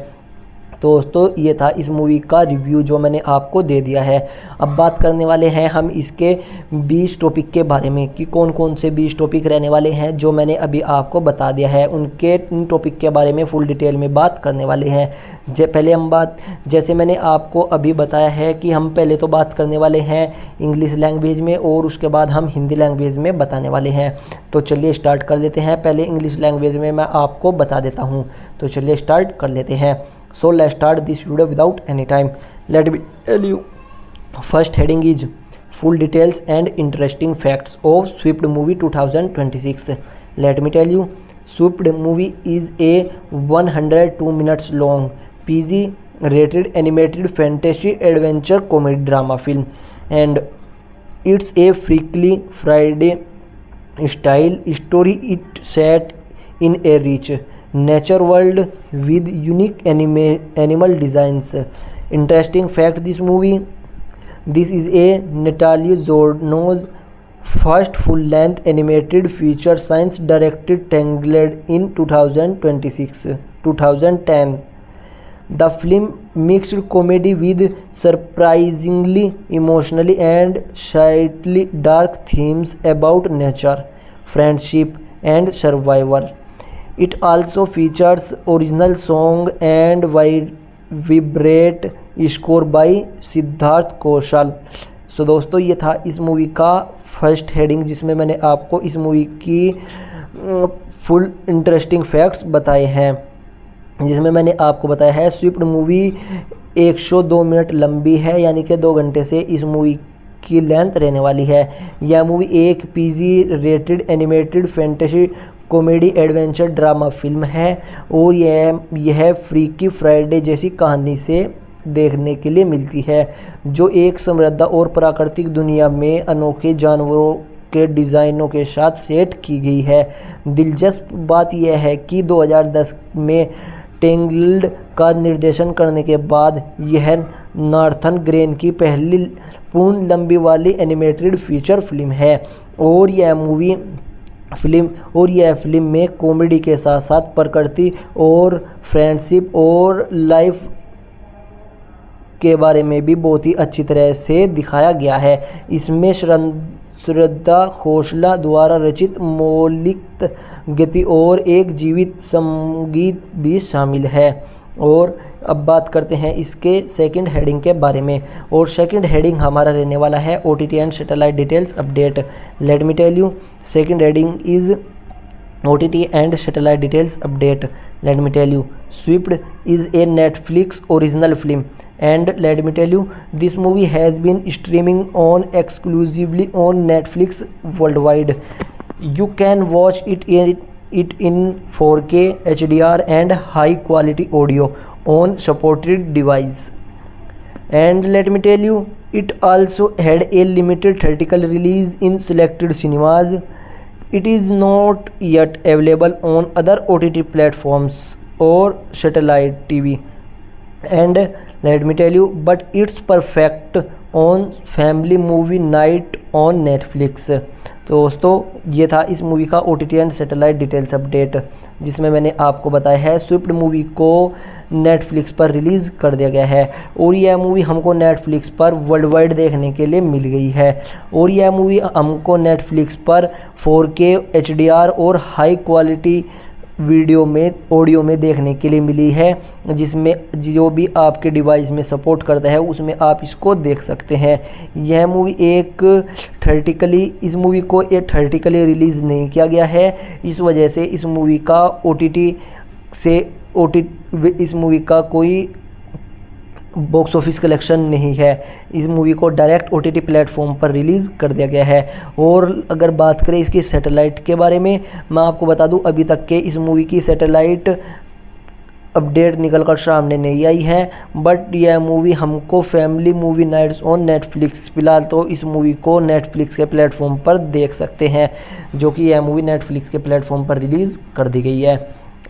तो दोस्तों, ये था इस मूवी का रिव्यू जो मैंने आपको दे दिया है। अब बात करने वाले हैं हम इसके 20 टॉपिक के बारे में कि कौन कौन से 20 टॉपिक रहने वाले हैं, जो मैंने अभी आपको बता दिया है। उनके इन टॉपिक के बारे में फुल डिटेल में बात करने वाले हैं। पहले हम जैसे मैंने आपको अभी बताया है कि हम पहले तो बात करने वाले हैं इंग्लिश लैंग्वेज में और उसके बाद हम हिंदी लैंग्वेज में बताने वाले हैं। तो चलिए स्टार्ट कर देते हैं। पहले इंग्लिश लैंग्वेज में मैं आपको बता देता हूँ, तो चलिए स्टार्ट कर लेते हैं। So let's start this video without any time. Let me tell you. First heading is full details and interesting facts of Swift movie 2026. Let me tell you, Swift movie is a 102 minutes long PG rated animated fantasy adventure comedy drama film, and it's a freaky Friday style story. It set in a rich nature world with unique animal designs. Interesting fact, this is a Natalia Zorno's first full-length animated feature science directed Tangled in 2010. The film mixed comedy with surprisingly emotionally and slightly dark themes about nature, friendship and survival. It also features original song and vibrate score by Siddharth कौशल। सो दोस्तों, ये था इस movie का first heading, जिसमें मैंने आपको इस movie की फुल इंटरेस्टिंग फैक्ट्स बताए हैं, जिसमें मैंने आपको बताया है स्विफ्ट मूवी 102 मिनट लंबी है, यानी कि 2 घंटे से इस मूवी की लेंथ रहने वाली है। यह मूवी एक PG rated animated fantasy comedy adventure drama film है और यह फ्रीकी फ्राइडे जैसी कहानी से देखने के लिए मिलती है, जो एक समृद्ध और प्राकृतिक दुनिया में अनोखे जानवरों के डिज़ाइनों के साथ सेट की गई है। दिलचस्प बात यह है कि 2010 में टेंग्ल्ड का निर्देशन करने के बाद यह नार्थन ग्रेन की पहली पूर्ण लंबी वाली एनिमेटेड फीचर फिल्म है और यह मूवी फिल्म, और यह फिल्म में कॉमेडी के साथ साथ प्रकृति और फ्रेंडशिप और लाइफ के बारे में भी बहुत ही अच्छी तरह से दिखाया गया है। इसमें श्रद्धा खोसला द्वारा रचित मौलिक गीत और एक जीवित संगीत भी शामिल है। और अब बात करते हैं इसके सेकंड हेडिंग के बारे में, और सेकंड हेडिंग हमारा रहने वाला है OTT and satellite details update. Let me tell you, second heading is OTT and satellite details update. Let me tell you, Swift is a Netflix original film, and let me tell you, this movie has been streaming on exclusively on Netflix worldwide. You can watch it in 4K HDR and high quality audio on supported device. And let me tell you, it also had a limited theatrical release in selected cinemas. It is not yet available on other OTT platforms or satellite TV. And let me tell you, but it's perfect on family movie night on Netflix. तो दोस्तों ये था इस movie का OTT and satellite details update, जिसमें मैंने आपको बताया है स्विफ्ट मूवी को नेटफ्लिक्स पर रिलीज़ कर दिया गया है, और यह मूवी हमको नेटफ्लिक्स पर वर्ल्ड वाइड देखने के लिए मिल गई है। और यह मूवी हमको नेटफ्लिक्स पर 4K HDR और हाई क्वालिटी ऑडियो में देखने के लिए मिली है, जिसमें जो भी आपके डिवाइस में सपोर्ट करता है उसमें आप इसको देख सकते हैं। यह मूवी इस मूवी को थिएटरिकली रिलीज़ नहीं किया गया है, इस वजह से इस मूवी का कोई बॉक्स ऑफिस कलेक्शन नहीं है। इस मूवी को डायरेक्ट OTT प्लेटफॉर्म पर रिलीज़ कर दिया गया है। और अगर बात करें इसकी सैटेलाइट के बारे में, मैं आपको बता दूं अभी तक के इस मूवी की सैटेलाइट अपडेट निकल कर सामने नहीं आई है, बट यह मूवी हमको family movie nights on Netflix, फिलहाल तो इस मूवी को नेटफ्लिक्स के प्लेटफॉर्म पर देख सकते हैं, जो कि यह मूवी नेटफ्लिक्स के प्लेटफॉर्म पर रिलीज़ कर दी गई है।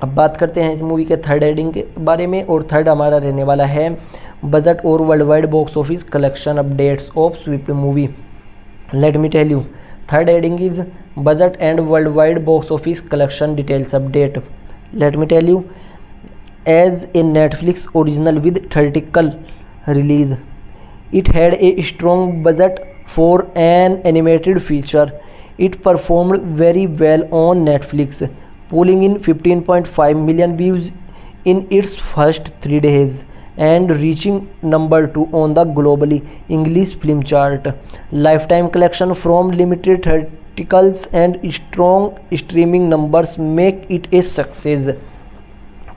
अब बात करते हैं इस मूवी के थर्ड हेडिंग के बारे में, और थर्ड हमारा रहने वाला है बजट और world wide box office collection updates of Swift movie. Let me tell you, third heading is budget and world wide box office collection details update. Let me tell you, as a Netflix original with theatrical release, it had a strong budget for an animated feature. It performed very well on Netflix, pulling in 15.5 million views in its first 3 days and reaching number 2 on the globally English film chart. Lifetime collection from limited theatricals and strong streaming numbers make it a success.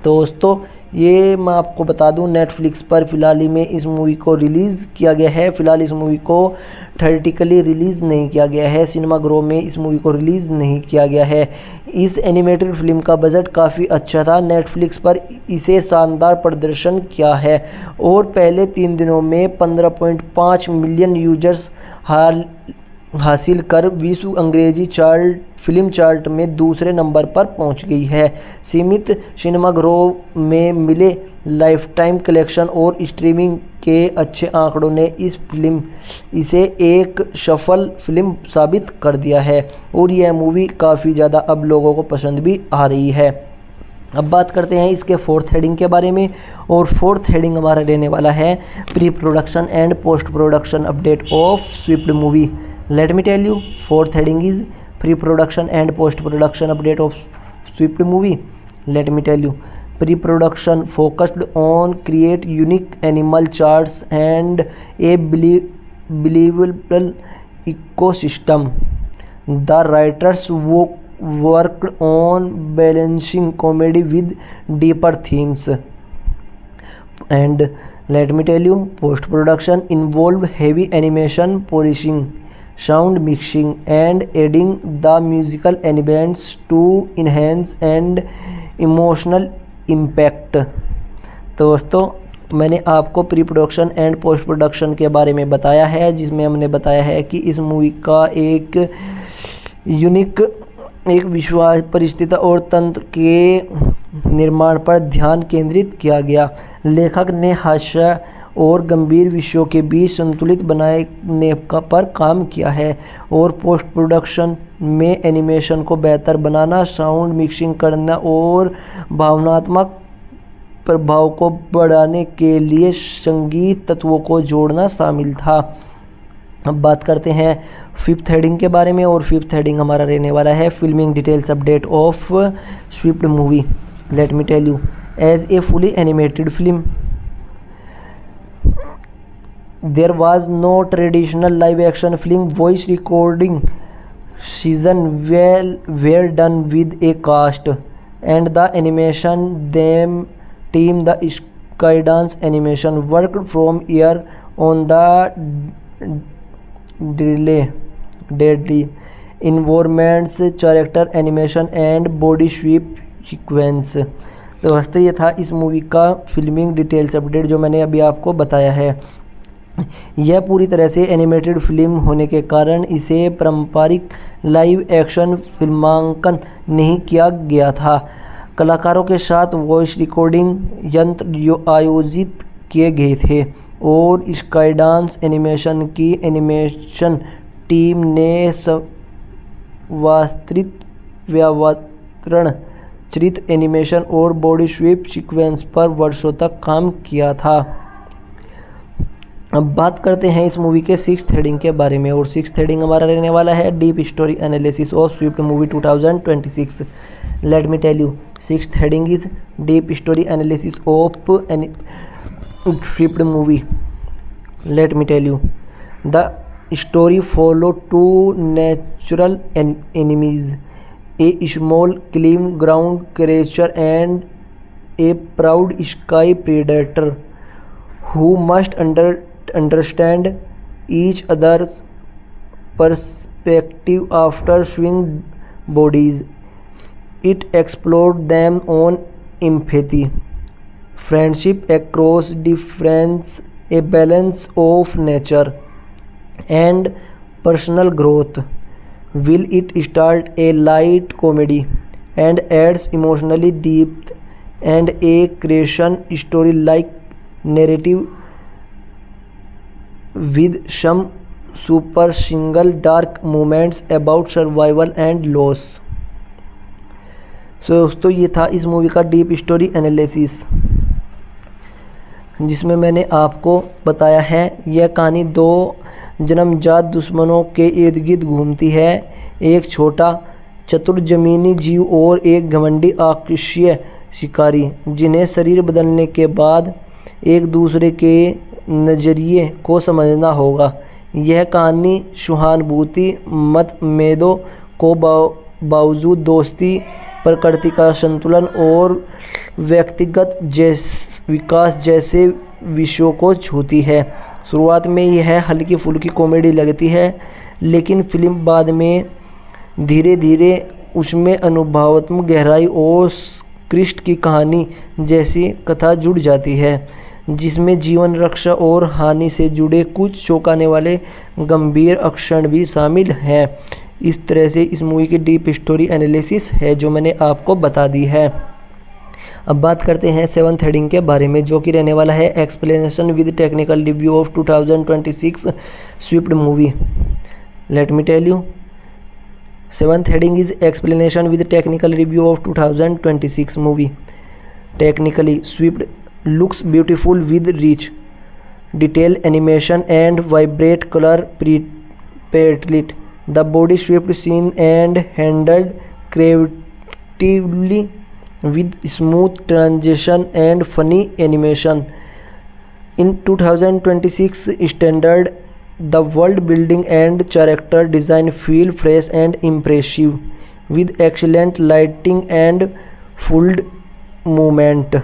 दोस्तों ये मैं आपको बता दूं, Netflix पर फ़िलहाल ही में इस मूवी को रिलीज़ किया गया है। फ़िलहाल इस मूवी को थिएट्रिकली रिलीज़ नहीं किया गया है, सिनेमा घरों में इस मूवी को रिलीज़ नहीं किया गया है। इस एनिमेटेड फिल्म का बजट काफ़ी अच्छा था, नेटफ्लिक्स पर इसे शानदार प्रदर्शन किया है और पहले 3 दिनों में 15.5 मिलियन यूजर्स हासिल कर विश्व अंग्रेजी फिल्म चार्ट में दूसरे नंबर पर पहुंच गई है। सीमित सिनेमाघरों में मिले लाइफ टाइम कलेक्शन और स्ट्रीमिंग के अच्छे आंकड़ों ने इसे एक सफल फिल्म साबित कर दिया है और यह मूवी काफ़ी ज़्यादा अब लोगों को पसंद भी आ रही है। अब बात करते हैं इसके फोर्थ हेडिंग के बारे में, और फोर्थ हेडिंग हमारा रहने वाला है pre production and post production update of Swift movie. Let me tell you, fourth heading is pre-production and post-production update of Swift movie. Let me tell you, pre-production focused on create unique animal charts and a believable ecosystem. The writers worked on balancing comedy with deeper themes. And let me tell you, post-production involved heavy animation, polishing, sound mixing and adding the musical elements to enhance and emotional impact. तो दोस्तों मैंने आपको pre production and post production के बारे में बताया है, जिसमें हमने बताया है कि इस मूवी का एक विश्वास परिस्थिति और तंत्र के निर्माण पर ध्यान केंद्रित किया गया। लेखक ने हास्य और गंभीर विषयों के बीच संतुलित बनाने पर काम किया है और पोस्ट प्रोडक्शन में एनिमेशन को बेहतर बनाना, साउंड मिक्सिंग करना और भावनात्मक प्रभाव को बढ़ाने के लिए संगीत तत्वों को जोड़ना शामिल था। अब बात करते हैं फिफ्थ हेडिंग के बारे में, और फिफ्थ हेडिंग हमारा रहने वाला है filming details update of Swift movie. Let me tell you, as a fully animated film there was no traditional live action film voice recording season were done with a cast and the animation team, the Skydance Animation worked from year on the deadly environments, character animation and body sweep sequence। तो दोस्तों ये था इस movie का filming details update जो मैंने अभी आपको बताया है। यह पूरी तरह से एनिमेटेड फिल्म होने के कारण इसे पारंपरिक लाइव एक्शन फिल्मांकन नहीं किया गया था। कलाकारों के साथ वॉइस रिकॉर्डिंग यंत्र आयोजित किए गए थे और स्काईडांस एनिमेशन की एनिमेशन टीम ने वास्तविक व्यावतरण चित्रित एनिमेशन और बॉडी स्वीप सीक्वेंस पर वर्षों तक काम किया था। अब बात करते हैं इस मूवी के सिक्स्थ हेडिंग के बारे में, और सिक्स्थ हेडिंग हमारा रहने वाला है deep story analysis of Swift movie 2026। Let me tell you, sixth heading is deep story analysis of Swift movie. Let me tell you, the story follow two natural enemies, a small clean ground creature and a proud sky predator who must understand each other's perspective after swinging bodies. It explored them on empathy, friendship across difference, a balance of nature and personal growth. Will it start a light comedy and adds emotionally depth and a creation story-like narrative with some super single dark moments about survival and loss। दोस्तों ये था इस movie का deep story analysis, जिसमें मैंने आपको बताया है यह कहानी दो जन्मजात दुश्मनों के इर्द गिर्द घूमती है, एक छोटा चतुर जमीनी जीव और एक घमंडी आकाशीय शिकारी, जिन्हें शरीर बदलने के बाद एक दूसरे के नज़रिए को समझना होगा। यह कहानी सहानुभूति मतभेदों को बावजूद दोस्ती, प्रकृति का संतुलन और व्यक्तिगत विकास जैसे विषयों को छूती है। शुरुआत में यह हल्की फुल्की कॉमेडी लगती है, लेकिन फिल्म बाद में धीरे धीरे उसमें अनुभवात्मक गहराई और क्रिस्ट की कहानी जैसी कथा जुड़ जाती है, जिसमें जीवन रक्षा और हानि से जुड़े कुछ चौंकाने वाले गंभीर अक्षर भी शामिल हैं। इस तरह से इस मूवी की डीप स्टोरी एनालिसिस है जो मैंने आपको बता दी है। अब बात करते हैं सेवंथ हेडिंग के बारे में, जो कि रहने वाला है explanation with technical review of 2026 Swift movie. Let me tell you, seventh heading is explanation with technical review of 2026 movie. Technically, Swift looks beautiful with rich, detailed animation and vibrant color palette. The body Swift seen and handled creatively with smooth transition and funny animation. In 2026 standard, the world building and character design feel fresh and impressive with excellent lighting and fluid movement।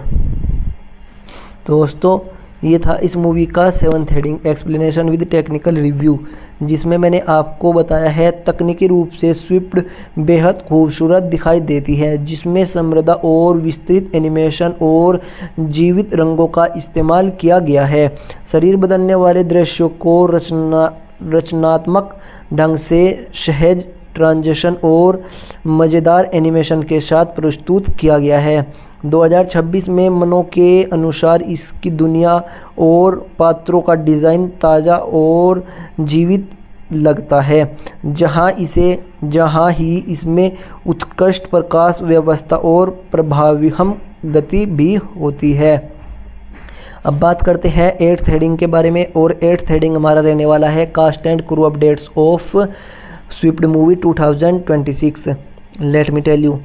दोस्तों ये था इस movie का seventh heading explanation with technical review, जिसमें मैंने आपको बताया है तकनीकी रूप से स्विफ्ट बेहद खूबसूरत दिखाई देती है, जिसमें समृद्ध और विस्तृत एनिमेशन और जीवित रंगों का इस्तेमाल किया गया है। शरीर बदलने वाले दृश्यों को रचनात्मक ढंग से सहज ट्रांजिशन और मज़ेदार एनिमेशन के साथ प्रस्तुत किया गया है। 2026 में मनों के अनुसार इसकी दुनिया और पात्रों का डिज़ाइन ताज़ा और जीवित लगता है, जहाँ ही इसमें उत्कृष्ट प्रकाश व्यवस्था और प्रभावी हम गति भी होती है। अब बात करते हैं 8th हेडिंग के बारे में, और 8th हेडिंग हमारा रहने वाला है cast and crew updates of Swift movie 2026। Let me tell you.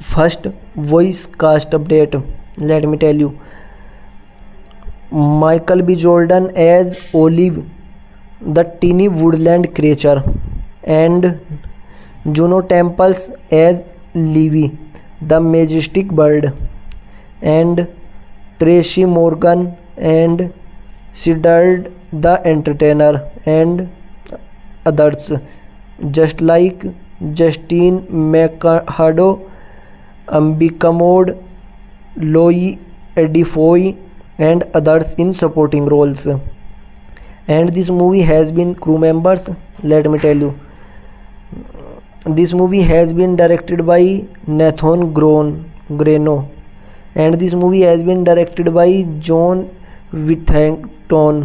First, voice cast update. Let me tell you, Michael B Jordan as Olive the tiny woodland creature and Juno Temples as Levi the majestic bird and Tracy Morgan and Sidard the entertainer and others just like Justin Machado, अंबिकमोड, लोई एडिफोई and others in supporting roles. And this movie has been crew members. Let me tell you, this movie has been directed by Nathan Greno, and this movie has been directed by John Whittington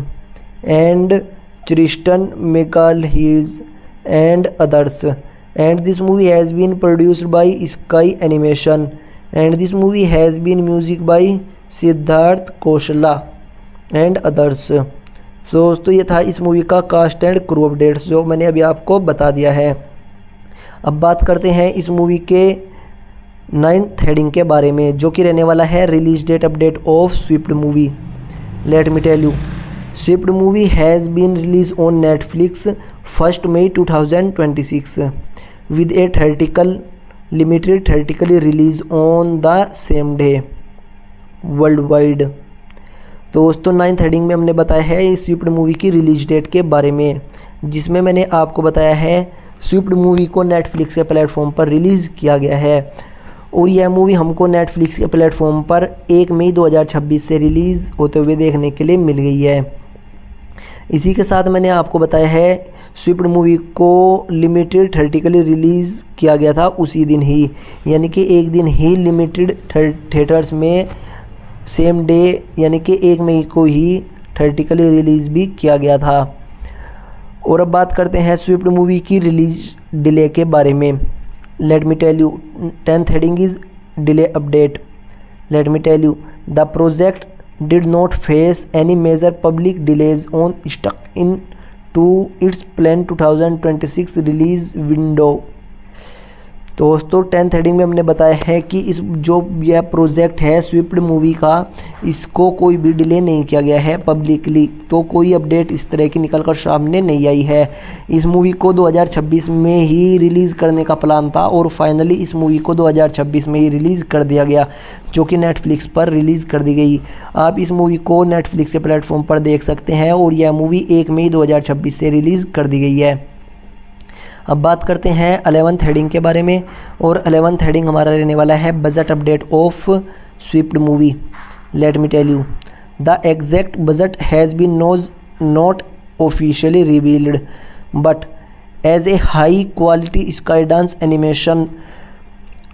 and Tristan McAleese and others. And this movie has been produced by Sky Animation, and this movie has been music by Siddharth Kaushala and others. So दोस्तों, ये था इस movie का cast and crew updates जो मैंने अभी आपको बता दिया है। अब बात करते हैं इस मूवी के 9th हेडिंग के बारे में, जो कि रहने वाला है release date update of Swift movie. Let me tell you, Swift movie has been release on Netflix 1 May 2026 with a limited theatrically release on the same day world wide. तो दोस्तों, 9th हेडिंग में हमने बताया है इस Swift movie की release date के बारे में, जिसमें मैंने आपको बताया है स्विफ्ट मूवी को नेटफ्लिक्स के प्लेटफॉर्म पर रिलीज़ किया गया है, और यह मूवी हमको नेटफ्लिक्स के प्लेटफॉर्म पर 1 मई 2026 से रिलीज़ होते हुए देखने के लिए मिल गई है। इसी के साथ मैंने आपको बताया है स्विफ्ट मूवी को लिमिटेड थिएट्रिकली रिलीज़ किया गया था उसी दिन ही, यानी कि एक दिन ही लिमिटेड थिएटर्स में सेम डे यानी कि 1 मई को ही थिएट्रिकली रिलीज़ भी किया गया था। और अब बात करते हैं स्विफ्ट मूवी की रिलीज डिले के बारे में। Let me tell you, 10th heading is delay update. Let me tell you, the project did not face any major public delays on stuck in to its planned 2026 release window। तो दोस्तों, 10th heading में हमने बताया है कि इस जो यह प्रोजेक्ट है स्विफ्ट मूवी का, इसको कोई भी डिले नहीं किया गया है पब्लिकली, तो कोई अपडेट इस तरह की निकल कर सामने नहीं आई है। इस मूवी को 2026 में ही रिलीज़ करने का प्लान था, और फाइनली इस मूवी को 2026 में ही रिलीज़ कर दिया गया, जो कि नेटफ्लिक्स पर रिलीज़ कर दी गई। आप इस मूवी को नेटफ्लिक्स के प्लेटफॉर्म पर देख सकते हैं, और यह मूवी 1 मई 2026 से रिलीज़ कर दी गई है। अब बात करते हैं 11th हेडिंग के बारे में, और 11th हेडिंग हमारा रहने वाला है budget update of Swift movie. Let me tell you, the exact budget has been not officially revealed, but as a high quality Skydance animation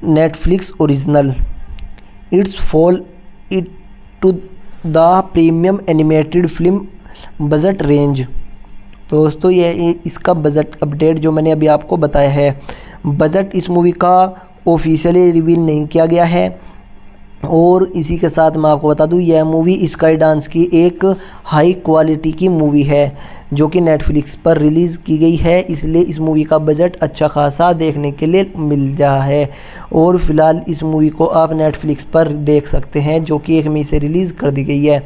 Netflix original it's fall it to the premium animated film budget range. तो दोस्तों, ये इसका budget update जो मैंने अभी आपको बताया है, बजट इस मूवी का ऑफिशियली रिवील नहीं किया गया है। और इसी के साथ मैं आपको बता दूं, यह मूवी स्काई डांस की एक हाई क्वालिटी की मूवी है, जो कि नेटफ्लिक्स पर रिलीज़ की गई है, इसलिए इस मूवी का बजट अच्छा खासा देखने के लिए मिल रहा है। और फिलहाल इस मूवी को आप नेटफ्लिक्स पर देख सकते हैं, जो कि 1 मई से रिलीज़ कर दी गई है।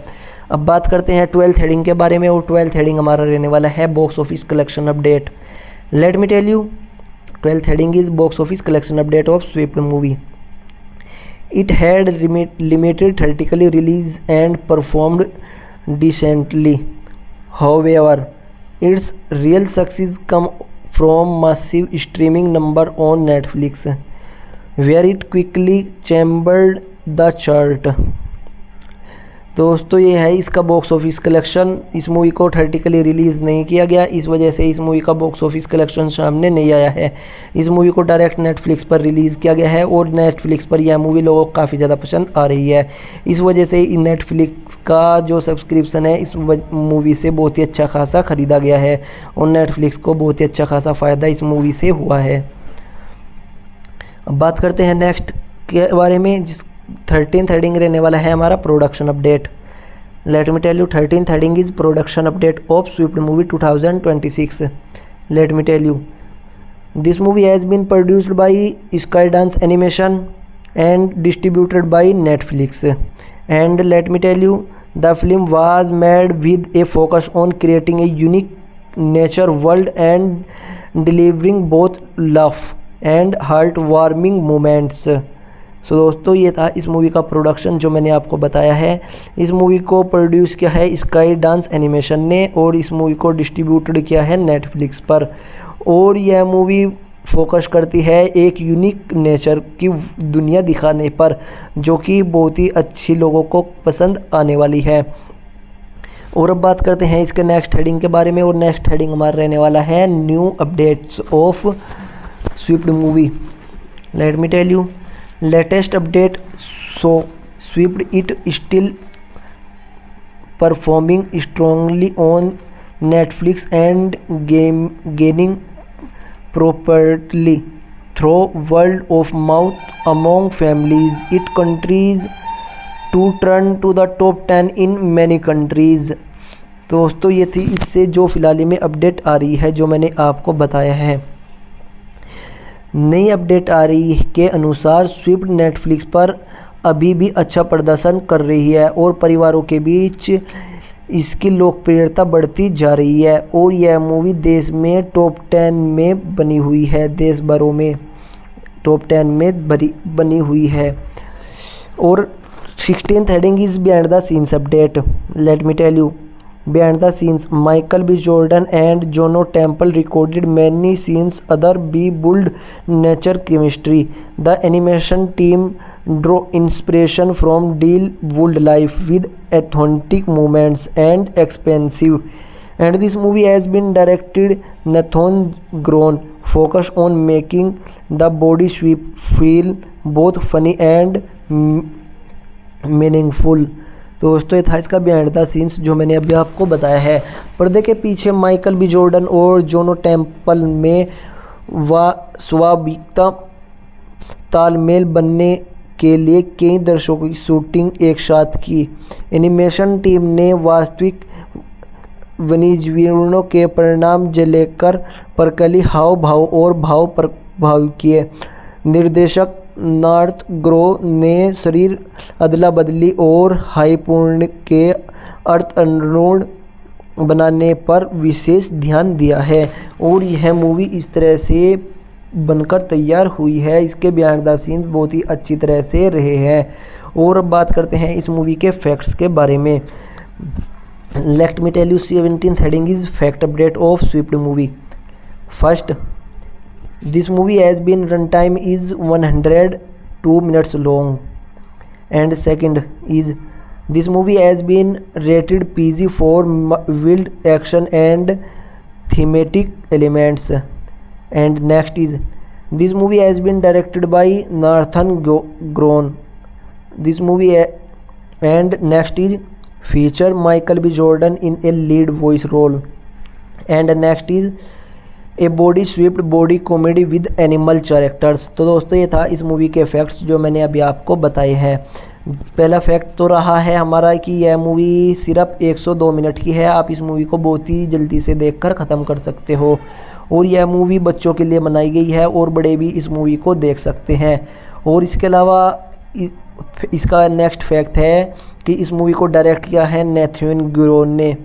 अब बात करते हैं 12th हेडिंग के बारे में, और 12th हेडिंग हमारा रहने वाला है box office collection update. Let me tell you, 12th heading is box office collection update of Swift movie. It had limited theatrical release and performed decently. However, its real success come from massive streaming number on Netflix, where it quickly chambered the chart. दोस्तों ये है इसका box office collection. इस movie को theatrically release नहीं किया गया, इस वजह से इस मूवी का बॉक्स ऑफिस कलेक्शन सामने नहीं आया है। इस मूवी को डायरेक्ट नेटफ्लिक्स पर रिलीज़ किया गया है और नेटफ्लिक्स पर यह मूवी लोगों को काफ़ी ज़्यादा पसंद आ रही है। इस वजह से नेटफ्लिक्स का जो सब्सक्रिप्शन है इस मूवी से बहुत ही अच्छा खासा ख़रीदा गया है और नेटफ्लिक्स को बहुत ही अच्छा खासा फ़ायदा इस मूवी से हुआ है। अब बात करते हैं नेक्स्ट के बारे में, जिस 13th हेडिंग रहने वाला है हमारा production update. Let me tell you 13th heading is production update of Swift movie 2026। Let me tell you this movie has been produced by Skydance animation and distributed by Netflix and let me tell you the film was made with a focus on creating a unique nature world and delivering both love and heart warming moments. So दोस्तों ये था इस movie का production जो मैंने आपको बताया है। इस मूवी को प्रोड्यूस किया है स्काई डांस एनिमेशन ने और इस मूवी को डिस्ट्रीब्यूटेड किया है नेटफ्लिक्स पर। और यह मूवी फोकस करती है एक यूनिक नेचर की दुनिया दिखाने पर, जो कि बहुत ही अच्छी लोगों को पसंद आने वाली है। और अब बात करते हैं इसके नेक्स्ट हेडिंग के बारे में, और नेक्स्ट हेडिंग हमारा रहने वाला है new updates of Swift movie. Let me tell you latest update, so Swift it still performing strongly on Netflix and gaining properly through word of mouth among families. It continues to turn to the top 10 in many countries. दोस्तों ये थी इससे जो फिलहाल में update आ रही है जो मैंने आपको बताया है। नई अपडेट आ रही के अनुसार स्विफ्ट नेटफ्लिक्स पर अभी भी अच्छा प्रदर्शन कर रही है और परिवारों के बीच इसकी लोकप्रियता बढ़ती जा रही है और यह मूवी देश में टॉप 10 में बनी हुई है, देश भरों में टॉप 10 में बनी हुई है। और 16th heading is behind the scenes update. Let me tell you behind the scenes, Michael B. Jordan and Juno Temple recorded many scenes other be build nature chemistry. The animation team draw inspiration from real world life with authentic moments and expensive. And this movie has been directed Nathan Groen, focused on making the body sweep feel both funny and meaningful. दोस्तों ये था इसका behind the scenes जो मैंने अभी आपको बताया है। पर्दे के पीछे माइकल बी जॉर्डन और जोनो टेम्पल में स्वाभाविकता तालमेल बनने के लिए कई दर्शकों की शूटिंग एक साथ की। एनिमेशन टीम ने वास्तविक वन्यजीवों के परिणाम लेकर प्रकली हाव भाव और भाव प्रभाव किए। निर्देशक नॉर्थ ग्रो ने शरीर अदला बदली और हाइपूर्ण के अर्थ अनुरूण बनाने पर विशेष ध्यान दिया है और यह मूवी इस तरह से बनकर तैयार हुई है। इसके बिहाइंड द सीन्स बहुत ही अच्छी तरह से रहे हैं। और अब बात करते हैं इस मूवी के फैक्ट्स के बारे में। Let me tell you 17th heading is fact update of Swift movie. First, this movie has been runtime is 102 minutes long. And second is this movie has been rated PG for wild action and thematic elements. And next is this movie has been directed by Nathan Groen. This movie and next is feature Michael B. Jordan in a lead voice role. And next is a body Swift body comedy with animal characters. तो दोस्तों ये था इस movie के facts जो मैंने अभी आपको बताए हैं। पहला फैक्ट तो रहा है हमारा कि यह मूवी सिर्फ 102 मिनट की है। आप इस मूवी को बहुत ही जल्दी से देखकर ख़त्म कर सकते हो और यह मूवी बच्चों के लिए बनाई गई है और बड़े भी इस मूवी को देख सकते हैं। और इसके अलावा इसका नेक्स्ट फैक्ट है कि इस मूवी को डायरेक्ट किया है नैथन ग्रोन ने,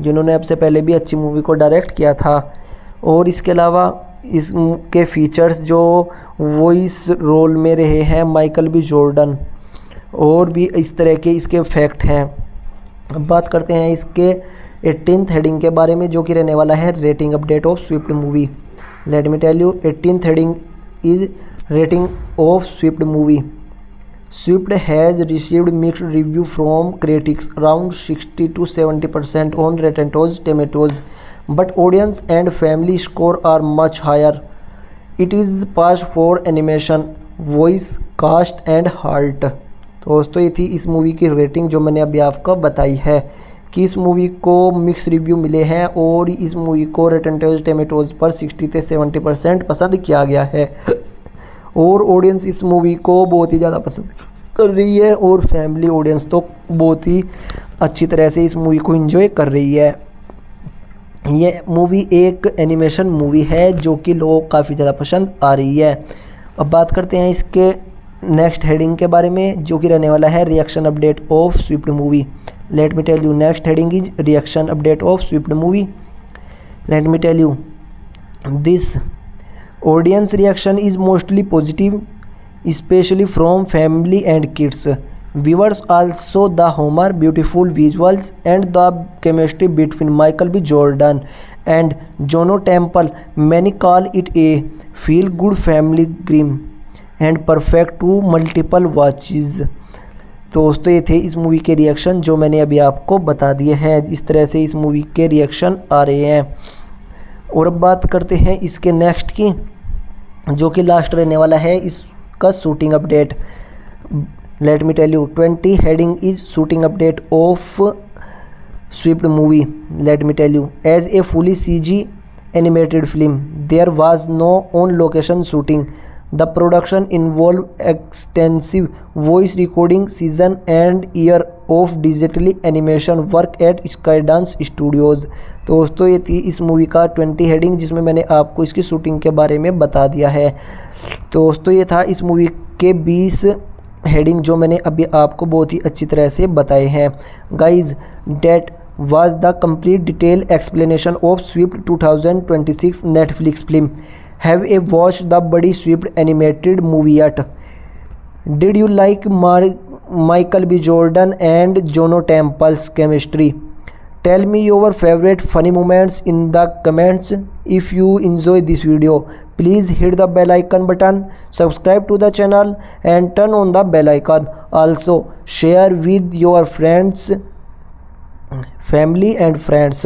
जिन्होंने सबसे पहले भी अच्छी मूवी को डायरेक्ट किया था। और इसके अलावा इसके फीचर्स जो वॉइस रोल में रहे हैं माइकल बी जॉर्डन, और भी इस तरह के इसके फैक्ट हैं। अब बात करते हैं इसके 18th हेडिंग के बारे में जो कि रहने वाला है rating update of Swift movie. Let me tell you 18th heading is rating of Swift movie. Swift has received mixed review from critics, around 60 to 70% on Rotten Tomatoes, but audience and family score are much higher. It is passed for animation, voice, cast and heart. तो दोस्तों ये थी इस movie की rating जो मैंने अभी आपको बताई है कि इस मूवी को मिक्स रिव्यू मिले हैं और इस मूवी को रॉटन टोमेटोज़ पर 60 से 70% पसंद किया गया है और ऑडियंस इस मूवी को बहुत ही ज़्यादा पसंद कर रही है और फैमिली ऑडियंस तो बहुत ही अच्छी तरह से इस मूवी को एंजॉय कर रही है। ये मूवी एक एनिमेशन मूवी है जो कि लोगों को काफ़ी ज़्यादा पसंद आ रही है। अब बात करते हैं इसके नेक्स्ट हेडिंग के बारे में जो कि रहने वाला है reaction update of Swift movie. Let me tell you next heading is reaction update of Swift movie. Let me tell you this audience reaction is mostly positive, especially from family and kids. Viewers also the humor, beautiful visuals and the chemistry between Michael B. Jordan and Juno Temple. Many call it a feel-good family grim and perfect to multiple watches. दोस्तों ये थे इस movie के reaction जो मैंने अभी आपको बता दिए हैं। इस तरह से इस मूवी के रिएक्शन आ रहे हैं। और अब बात करते हैं इसके नेक्स्ट की जो कि लास्ट रहने वाला है इसका shooting update. Let me tell you 20 heading is shooting update of Swift movie. Let me tell you as a fully CG animated film there was no on location shooting. The production involved extensive voice recording, season and year of digitally animation work at Skydance Studios। तो दोस्तों ये थी इस movie का 20 heading जिसमें मैंने आपको इसकी शूटिंग के बारे में बता दिया है। तो दोस्तों ये था इस मूवी के 20 हेडिंग जो मैंने अभी आपको बहुत ही अच्छी तरह से बताए हैं। Guys that was the complete detailed explanation of Swift 2026 Netflix film. Have you watched the Buddy Swift animated movie yet? Did you like Michael B. Jordan and Juno Temple's chemistry? Tell me your favorite funny moments in the comments. If you enjoy this video, please hit the bell icon button, subscribe to the channel and turn on the bell icon. Also share with your friends, family and friends.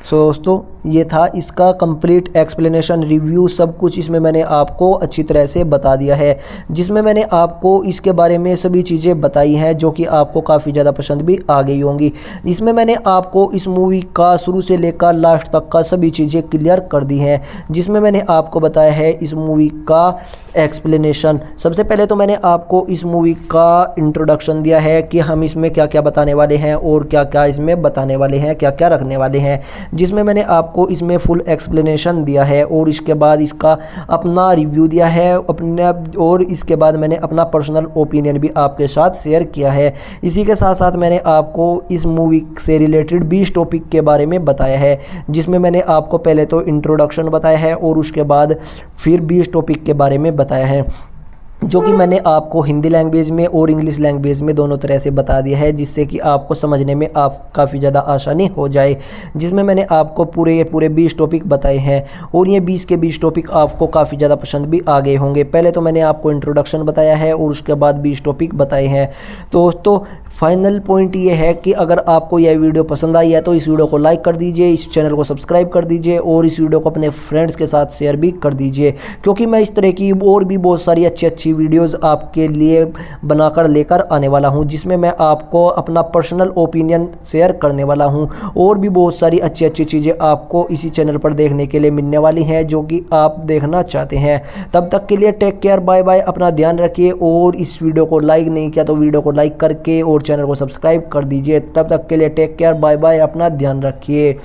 So दोस्तों ये था इसका complete explanation review, सब कुछ इसमें मैंने आपको अच्छी तरह से बता दिया है जिसमें मैंने आपको इसके बारे में सभी चीज़ें बताई हैं जो कि आपको काफ़ी ज़्यादा पसंद भी आ गई होंगी। इसमें मैंने आपको इस मूवी का शुरू से लेकर लास्ट तक का सभी चीज़ें क्लियर कर दी हैं जिसमें मैंने आपको बताया है इस मूवी का एक्सप्लेनेशन। सबसे पहले तो मैंने आपको इस मूवी का इंट्रोडक्शन दिया है कि हम इसमें क्या क्या बताने वाले हैं और क्या क्या इसमें बताने वाले हैं, क्या क्या रखने वाले हैं, जिसमें मैंने आपको इसमें फुल एक्सप्लेनेशन दिया है और इसके बाद इसका अपना रिव्यू दिया है अपने, और इसके बाद मैंने अपना पर्सनल ओपिनियन भी आपके साथ शेयर किया है। इसी के साथ साथ मैंने आपको इस मूवी से रिलेटेड 20 टॉपिक के बारे में बताया है जिसमें मैंने आपको पहले तो इंट्रोडक्शन बताया है और उसके बाद फिर 20 टॉपिक के बारे में बताया है जो कि मैंने आपको हिंदी लैंग्वेज में और इंग्लिश लैंग्वेज में दोनों तरह से बता दिया है जिससे कि आपको समझने में आप काफ़ी ज़्यादा आसानी हो जाए। जिसमें मैंने आपको पूरे 20 टॉपिक बताए हैं और ये 20 के 20 टॉपिक आपको काफ़ी ज़्यादा पसंद भी आ गए होंगे। पहले तो मैंने आपको इंट्रोडक्शन बताया है और उसके बाद 20 टॉपिक बताए हैं। तो दोस्तों फाइनल पॉइंट ये है कि अगर आपको यह वीडियो पसंद आई है तो इस वीडियो को लाइक कर दीजिए, इस चैनल को सब्सक्राइब कर दीजिए और इस वीडियो को अपने फ्रेंड्स के साथ शेयर भी कर दीजिए क्योंकि मैं इस तरह की और भी बहुत सारी अच्छी वीडियोस आपके लिए बनाकर लेकर आने वाला हूं जिसमें मैं आपको अपना पर्सनल ओपिनियन शेयर करने वाला हूं और भी बहुत सारी अच्छी चीज़ें आपको इसी चैनल पर देखने के लिए मिलने वाली हैं जो कि आप देखना चाहते हैं। तब तक के लिए टेक केयर, बाय बाय, अपना ध्यान रखिए और इस वीडियो को लाइक नहीं किया तो वीडियो को लाइक करके और चैनल को सब्सक्राइब कर दीजिए। तब तक के लिए टेक केयर, बाय बाय, अपना ध्यान रखिए।